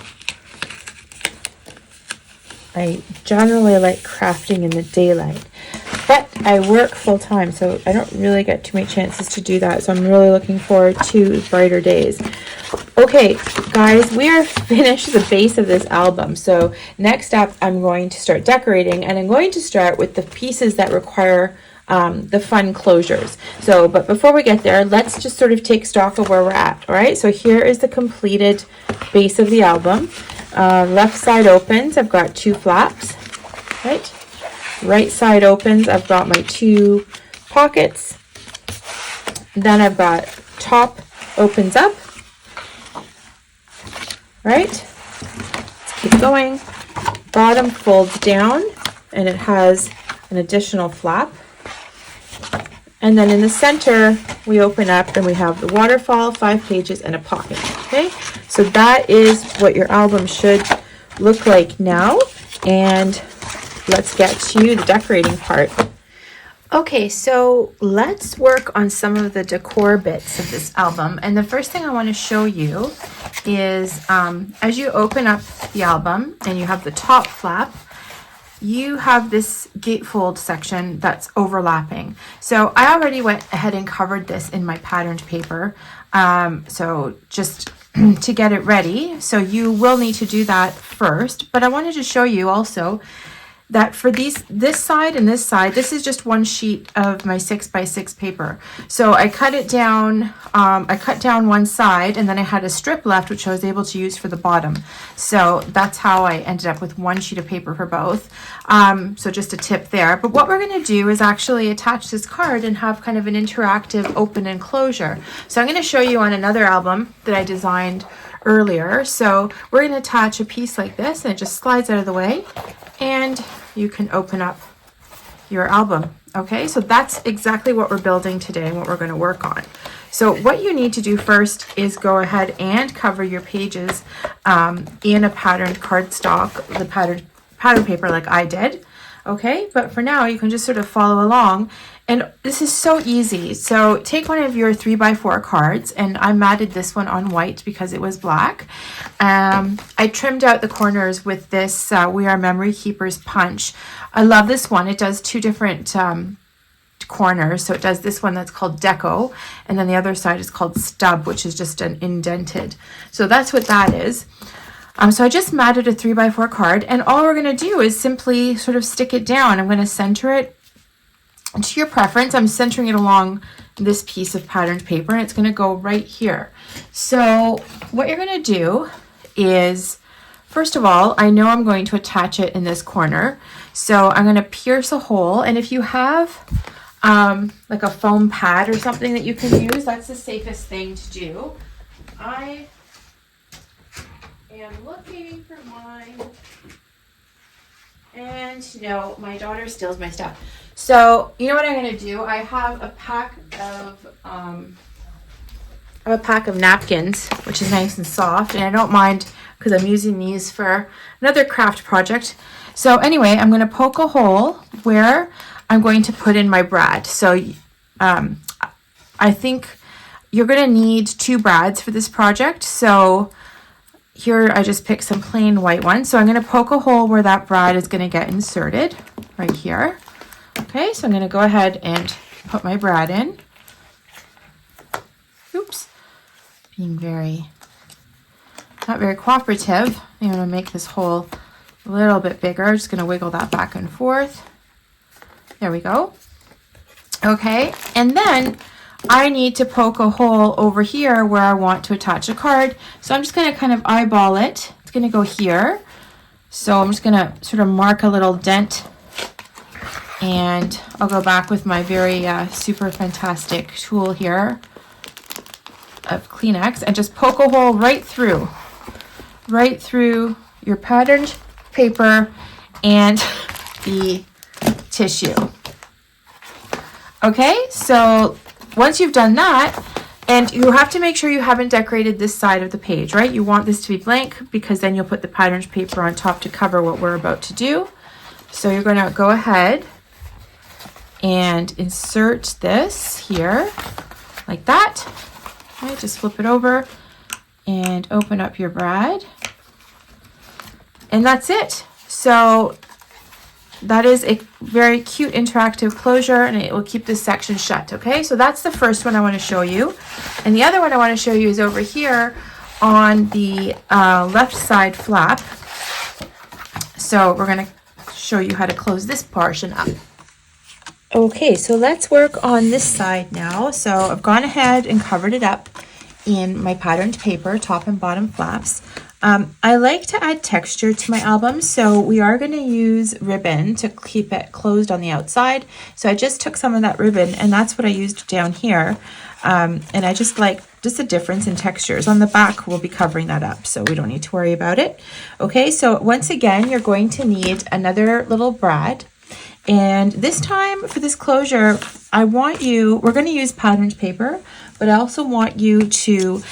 I generally like crafting in the daylight, but I work full time, so I don't really get too many chances to do that, so I'm really looking forward to brighter days. Okay, guys, we are finished the base of this album. So next up, I'm going to start decorating, and I'm going to start with the pieces that require the fun closures. So, but before we get there, let's just sort of take stock of where we're at. All right, so here is the completed base of the album. Left side opens, I've got 2 flaps, right? Right side opens, I've got my 2 pockets. Then I've got top opens up, right? Let's keep going. Bottom folds down, and it has an additional flap. And then in the center, we open up and we have the waterfall, 5 pages, and a pocket. Okay, so that is what your album should look like now. And let's get to the decorating part. Okay, so let's work on some of the decor bits of this album. And the first thing I want to show you is as you open up the album and you have the top flap, you have this gatefold section that's overlapping. So I already went ahead and covered this in my patterned paper. So just to get it ready. So you will need to do that first, but I wanted to show you also that for this side and this side, this is just one sheet of my 6x6 paper. So I cut it down, I cut down one side, and then I had a strip left, which I was able to use for the bottom. So that's how I ended up with one sheet of paper for both. So just a tip there. But what we're gonna do is actually attach this card and have kind of an interactive open and closure. So I'm gonna show you on another album that I designed earlier. So we're gonna attach a piece like this, and it just slides out of the way, and you can open up your album Okay, so that's exactly what we're building today and what we're going to work on. So what you need to do first is go ahead and cover your pages in a patterned cardstock, the pattern paper like I did. Okay, but for now you can just sort of follow along, and this is so easy. So take one of your 3x4 cards, and I matted this one on white because it was black. I trimmed out the corners with this We Are Memory Keepers punch. I love this one. It does two different corners. So it does this one that's called deco, and then the other side is called stub, which is just an indented. So that's what that is. So I just matted a 3x4 card, and all we're going to do is simply sort of stick it down. I'm going to center it to your preference. I'm centering it along this piece of patterned paper, and it's going to go right here. So what you're going to do is, first of all, I know I'm going to attach it in this corner. So I'm going to pierce a hole, and if you have like a foam pad or something that you can use, that's the safest thing to do. I am looking for mine, and no, my daughter steals my stuff. So you know what I'm going to do? I have a pack of napkins, which is nice and soft, and I don't mind because I'm using these for another craft project. So anyway, I'm going to poke a hole where I'm going to put in my brad. So I think you're going to need 2 brads for this project. So here I just picked some plain white ones. So I'm going to poke a hole where that brad is going to get inserted right here. Okay, so I'm going to go ahead and put my brad in. Oops, being not very cooperative. I'm going to make this hole a little bit bigger. I'm just going to wiggle that back and forth. There we go. Okay, and then I need to poke a hole over here where I want to attach a card. So I'm just going to kind of eyeball it. It's going to go here. So I'm just going to sort of mark a little dent, and I'll go back with my very super fantastic tool here of Kleenex and just poke a hole right through your patterned paper and the tissue. Okay, so once you've done that, and you have to make sure you haven't decorated this side of the page, right? You want this to be blank because then you'll put the patterned paper on top to cover what we're about to do. So you're going to go ahead and insert this here like that. Okay, just flip it over and open up your brad. And that's it. So that is a very cute interactive closure, and it will keep this section shut. Okay, so that's the first one I want to show you. And the other one I want to show you is over here on the left side flap. So we're going to show you how to close this portion up. Okay, so let's work on this side now. So I've gone ahead and covered it up in my patterned paper, top and bottom flaps. I like to add texture to my album, so we are going to use ribbon to keep it closed on the outside. So I just took some of that ribbon, and that's what I used down here. And I just like a difference in textures. On the back, we'll be covering that up, so we don't need to worry about it. Okay, so once again, you're going to need another little brad. And this time for this closure, we're going to use patterned paper, but I also want you to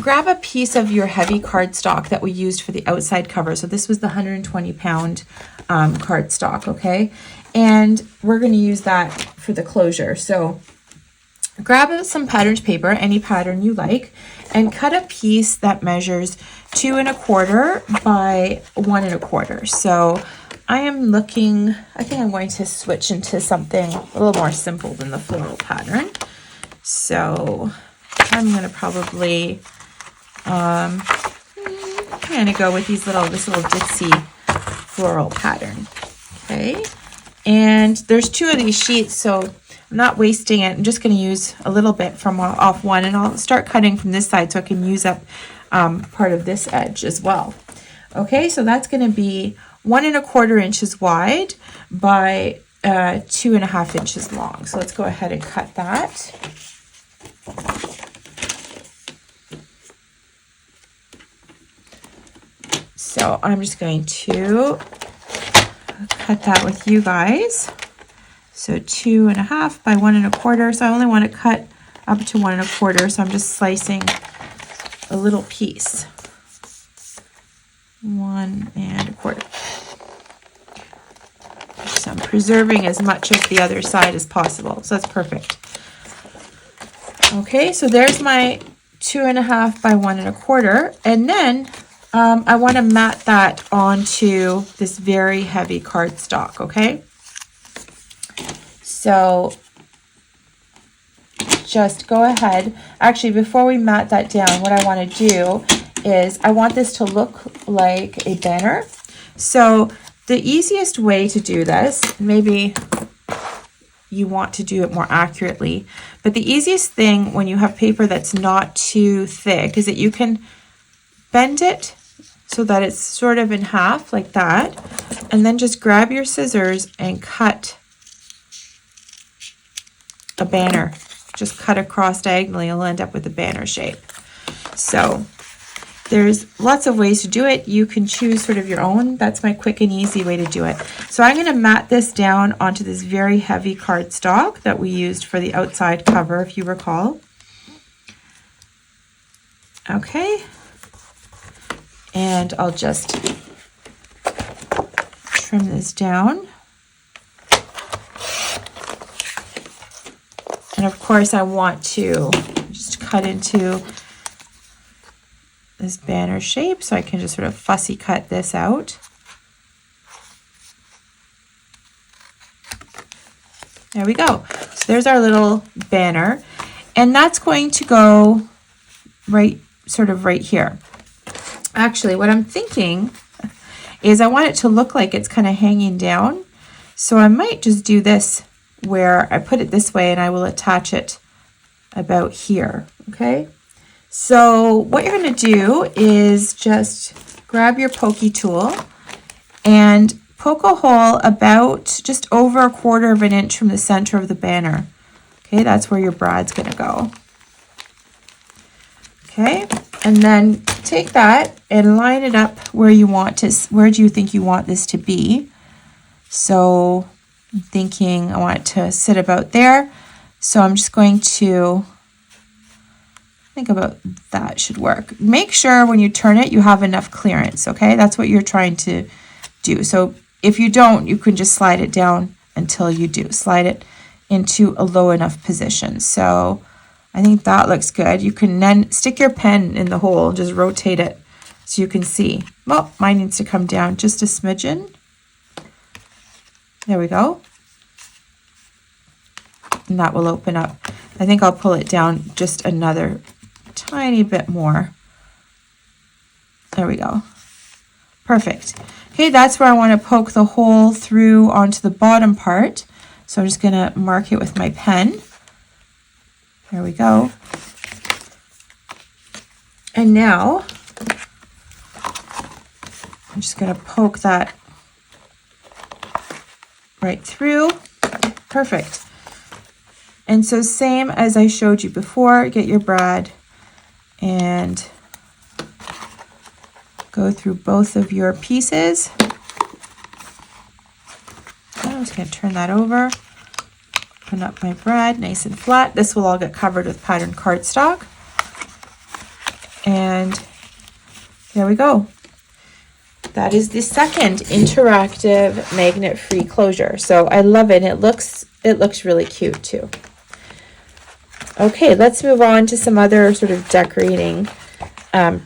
grab a piece of your heavy cardstock that we used for the outside cover. So this was the 120-pound cardstock, okay? And we're going to use that for the closure. So grab some patterned paper, any pattern you like, and cut a piece that measures 2 1/4 by 1 1/4. So I think I'm going to switch into something a little more simple than the floral pattern. So I'm going to probably kind of go with this little ditzy floral pattern. Okay, and there's 2 of these sheets, so I'm not wasting it. I'm just going to use a little bit from off one, and I'll start cutting from this side so I can use up part of this edge as well. Okay, so that's going to be 1 1/4 inches wide by 2 1/2 inches long. So let's go ahead and cut that. So I'm just going to cut that with you guys. So 2.5 by 1.25. So I only want to cut up to 1.25. So I'm just slicing a little piece. 1.25. So I'm preserving as much of the other side as possible. So that's perfect. Okay, so there's my 2.5 by 1.25. And then I want to mat that onto this very heavy cardstock, okay? So just go ahead. Actually, before we mat that down, what I want to do is I want this to look like a banner. So the easiest way to do this, maybe you want to do it more accurately, but the easiest thing when you have paper that's not too thick is that you can bend it so that it's sort of in half like that, and then just grab your scissors and cut a banner. Just cut across diagonally, you'll end up with a banner shape. So there's lots of ways to do it. You can choose sort of your own. That's my quick and easy way to do it. So I'm going to mat this down onto this very heavy cardstock that we used for the outside cover, if you recall. Okay. And I'll just trim this down. And of course I want to just cut into this banner shape, so I can just sort of fussy cut this out. There we go. So there's our little banner, and that's going to go right here. Actually, what I'm thinking is I want it to look like it's kind of hanging down. So I might just do this where I put it this way and I will attach it about here, okay? So what you're going to do is just grab your pokey tool and poke a hole about just over 1/4 inch from the center of the banner. Okay, that's where your brad's going to go. Okay, and then take that and line it up where you want to, where do you think you want this to be? So I'm thinking I want it to sit about there. So I'm just going to think about that should work. Make sure when you turn it, you have enough clearance, okay? That's what you're trying to do. So if you don't, you can just slide it down until you do. Slide it into a low enough position. So I think that looks good. You can then stick your pen in the hole, just rotate it so you can see. Well, mine needs to come down just a smidgen. There we go. And that will open up. I think I'll pull it down just another tiny bit more. There we go. Perfect. Okay, that's where I want to poke the hole through onto the bottom part. So I'm just going to mark it with my pen. There we go. And now I'm just going to poke that right through. Perfect. And so same as I showed you before, get your brad and go through both of your pieces. I'm just going to turn that over. Open up my brad nice and flat. This will all get covered with patterned cardstock. And there we go. That is the second interactive magnet-free closure. So I love it. It looks really cute too. Okay, let's move on to some other sort of decorating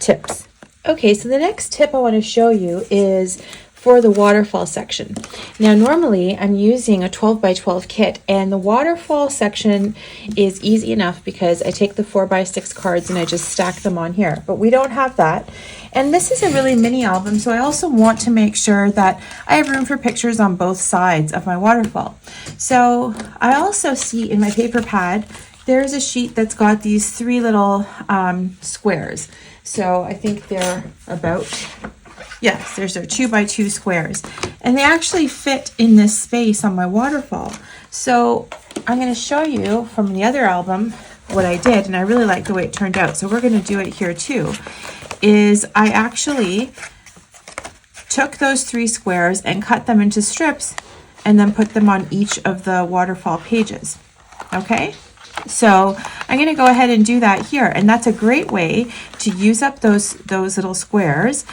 tips. Okay, so the next tip I want to show you is for the waterfall section. Now normally I'm using a 12 by 12 kit, and the waterfall section is easy enough because I take the 4 by 6 cards and I just stack them on here, but we don't have that. And this is a really mini album, so I also want to make sure that I have room for pictures on both sides of my waterfall. So I also see in my paper pad there's a sheet that's got these 3 little squares. So I think they're about, yes, there's our 2 by 2 squares, and they actually fit in this space on my waterfall. So I'm going to show you from the other album what I did, and I really like the way it turned out. So we're going to do it here too, is I actually took those 3 squares and cut them into strips and then put them on each of the waterfall pages. Okay, so I'm going to go ahead and do that here, and that's a great way to use up those little squares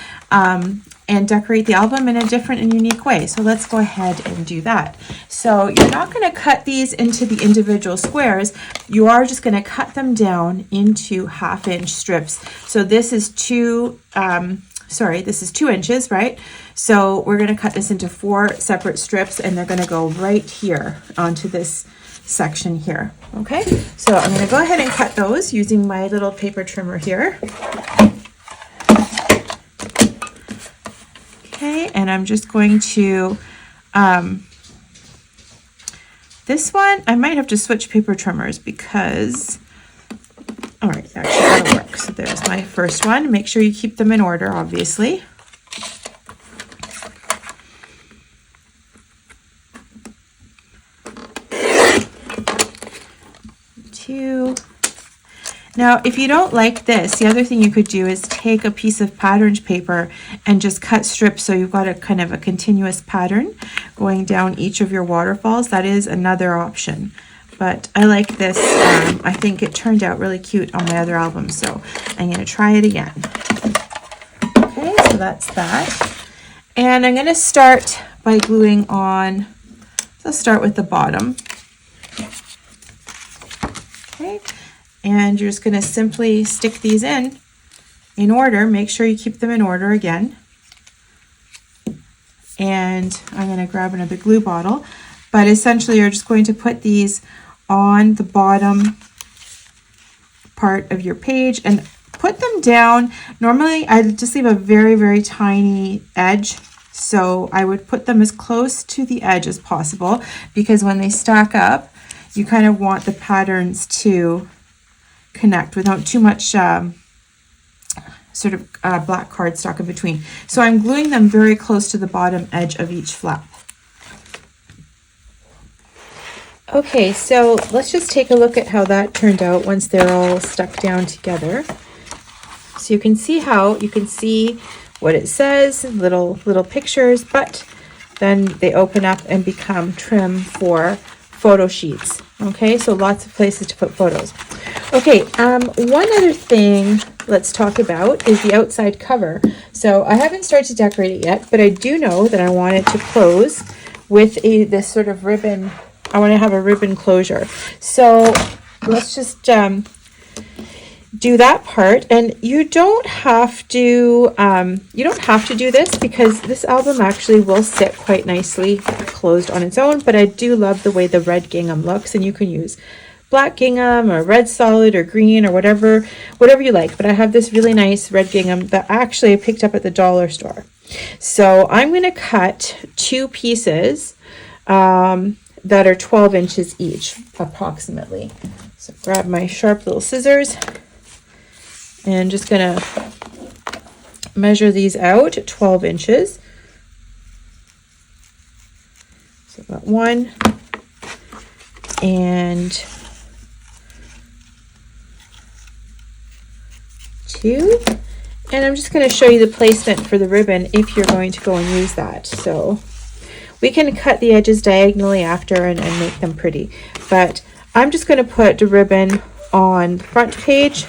and decorate the album in a different and unique way. So let's go ahead and do that. So you're not going to cut these into the individual squares. You are just going to cut them down into 1/2 inch strips. So this is this is 2 inches, right? So we're going to cut this into 4 separate strips, and they're going to go right here onto this section here. Okay, so I'm going to go ahead and cut those using my little paper trimmer here. Okay, and I'm just going to, this one, I might have to switch paper trimmers because, all right, actually that'll work. So there's my first one. Make sure you keep them in order, obviously. Two. Now, if you don't like this, the other thing you could do is take a piece of patterned paper and just cut strips so you've got a kind of a continuous pattern going down each of your waterfalls. That is another option. But I like this. I think it turned out really cute on my other album, so I'm going to try it again. Okay, so that's that. And I'm going to start by gluing on, so I'll start with the bottom. Okay. And you're just going to simply stick these in order. Make sure you keep them in order again. And I'm going to grab another glue bottle. But essentially, you're just going to put these on the bottom part of your page and put them down. Normally, I just leave a very, very tiny edge. So I would put them as close to the edge as possible, because when they stack up, you kind of want the patterns to connect without too much black cardstock in between. So I'm gluing them very close to the bottom edge of each flap. Okay, so let's just take a look at how that turned out once they're all stuck down together. So you can see what it says, little pictures, but then they open up and become trim for photo sheets. Okay, so lots of places to put photos. Okay, one other thing let's talk about is the outside cover. So I haven't started to decorate it yet, but I do know that I want it to close with this sort of ribbon. I want to have a ribbon closure. So let's just do that part. And you don't have to do this, because this album actually will sit quite nicely closed on its own. But I do love the way the red gingham looks, and you can use black gingham or red solid or green or whatever you like. But I have this really nice red gingham that actually I picked up at the dollar store. So I'm going to cut 2 pieces that are 12 inches each, approximately. So grab my sharp little scissors and just going to measure these out at 12 inches. So I've got 1 and 2, and I'm just going to show you the placement for the ribbon if you're going to go and use that. So we can cut the edges diagonally after and make them pretty, but I'm just going to put the ribbon on the front page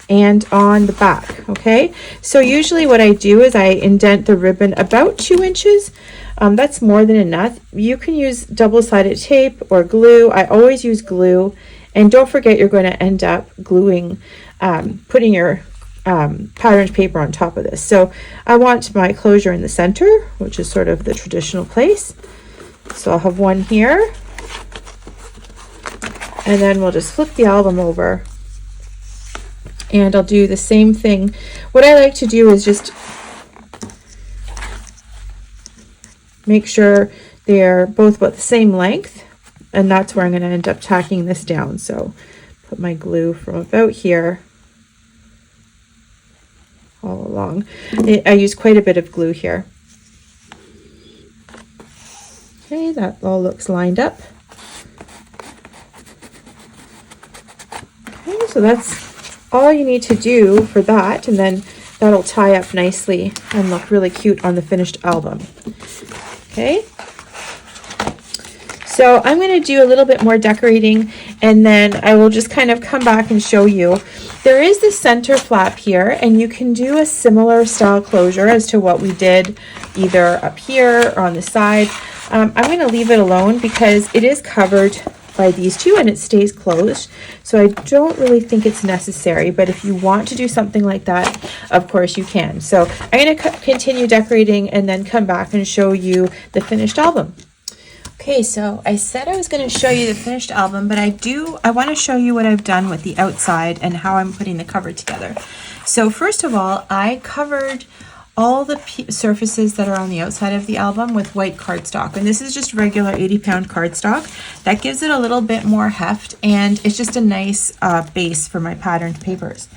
and on the back. Okay, so usually what I do is I indent the ribbon about 2 inches. That's more than enough. You can use double-sided tape or glue. I always use glue, and don't forget you're going to end up gluing, putting your patterned paper on top of this. So I want my closure in the center, which is sort of the traditional place. So I'll have one here, and then we'll just flip the album over, and I'll do the same thing. What I like to do is just make sure they're both about the same length, and that's where I'm going to end up tacking this down. So put my glue from about here all along. I use quite a bit of glue here. Okay, that all looks lined up. Okay, so that's all you need to do for that, and then that'll tie up nicely and look really cute on the finished album. Okay, So I'm going to do a little bit more decorating, and then I will just kind of come back and show you. There is the center flap here, and you can do a similar style closure as to what we did either up here or on the side. I'm going to leave it alone because it is covered by these two and it stays closed, so I don't really think it's necessary, but if you want to do something like that, of course you can. So I'm going to continue decorating and then come back and show you the finished album. Okay, so I said I was going to show you the finished album, but I want to show you what I've done with the outside and how I'm putting the cover together. So first of all, I covered all the surfaces that are on the outside of the album with white cardstock, and this is just regular 80-pound cardstock. That gives it a little bit more heft, and it's just a nice base for my patterned papers.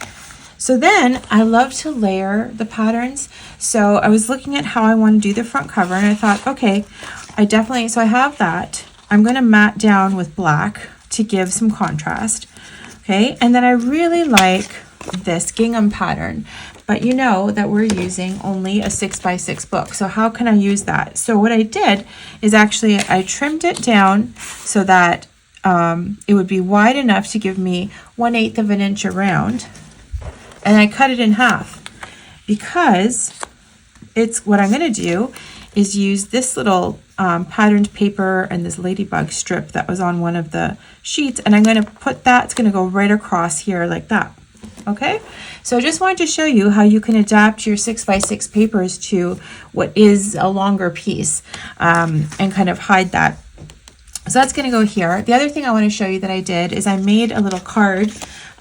So then I love to layer the patterns. So I was looking at how I want to do the front cover, and I thought, okay, so I have that. I'm going to matte down with black to give some contrast. Okay, and then I really like this gingham pattern, but you know that we're using only a 6x6 book. So how can I use that? So what I did is actually I trimmed it down so that it would be wide enough to give me 1/8 of an inch around, and I cut it in half because what I'm going to do is use this little patterned paper and this ladybug strip that was on one of the sheets, and I'm going to put that, it's going to go right across here like that. Okay, so I just wanted to show you how you can adapt your 6x6 papers to what is a longer piece and kind of hide that. So that's going to go here. The other thing I want to show you that I did is I made a little card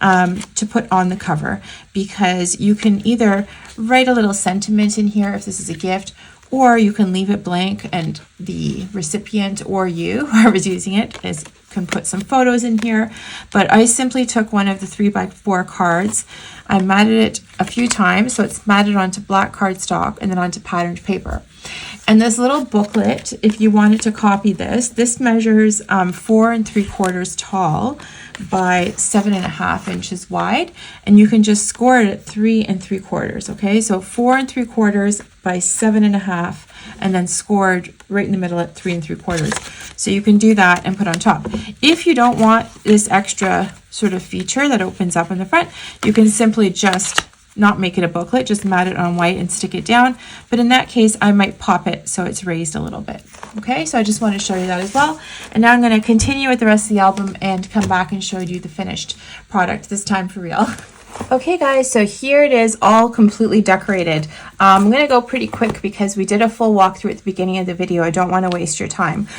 to put on the cover, because you can either write a little sentiment in here if this is a gift, or you can leave it blank and the recipient or you, whoever's using it, can put some photos in here. But I simply took one of the 3x4 cards. I matted it a few times, so it's matted onto black cardstock and then onto patterned paper. And this little booklet, if you wanted to copy this measures 4 3/4 tall by 7.5 inches wide, and you can just score it at 3 3/4. Okay, so 4 3/4 by 7.5, and then scored right in the middle at 3 3/4. So you can do that and put on top. If you don't want this extra sort of feature that opens up in the front, you can simply just not make it a booklet, just mat it on white and stick it down. But in that case, I might pop it so it's raised a little bit. Okay, so I just want to show you that as well. And now I'm going to continue with the rest of the album and come back and show you the finished product, this time for real. Okay guys, so here it is, all completely decorated. I'm going to go pretty quick because we did a full walkthrough at the beginning of the video. I don't want to waste your time.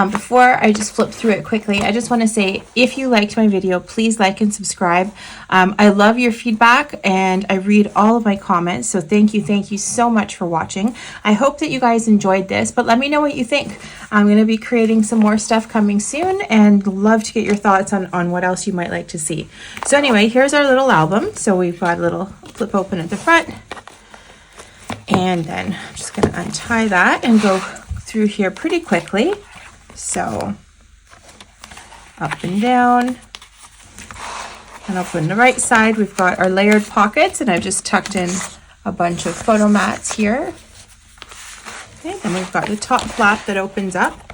Before I just flip through it quickly, I just want to say, if you liked my video, please like and subscribe. I love your feedback and I read all of my comments, so thank you so much for watching. I hope that you guys enjoyed this, but let me know what you think. I'm going to be creating some more stuff coming soon and love to get your thoughts on what else you might like to see. So anyway, here's our little album. So we've got a little flip open at the front, and then I'm just going to untie that and go through here pretty quickly. So up and down, and open the right side. We've got our layered pockets, and I've just tucked in a bunch of photo mats here. Okay, then we've got the top flap that opens up,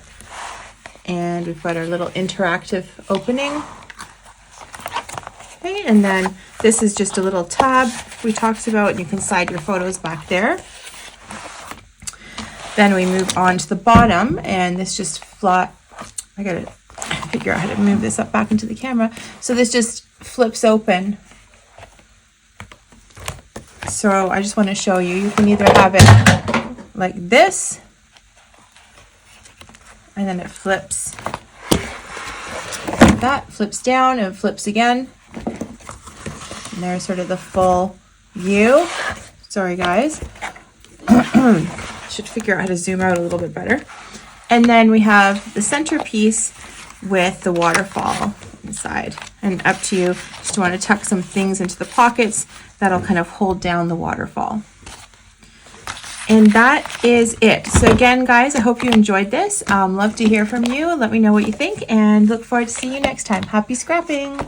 and we've got our little interactive opening. Okay, and then this is just a little tab we talked about, and you can slide your photos back there. Then we move on to the bottom, and this just flat, I gotta figure out how to move this up back into the camera. So this just flips open. So I just want to show you, you can either have it like this, and then it flips like that, flips down and flips again. And there's sort of the full view. Sorry guys. Should figure out how to zoom out a little bit better. And then we have the centerpiece with the waterfall inside. And up to you, just want to tuck some things into the pockets that'll kind of hold down the waterfall. And that is it. So again, guys, I hope you enjoyed this. Love to hear from you. Let me know what you think, and look forward to seeing you next time. Happy scrapping!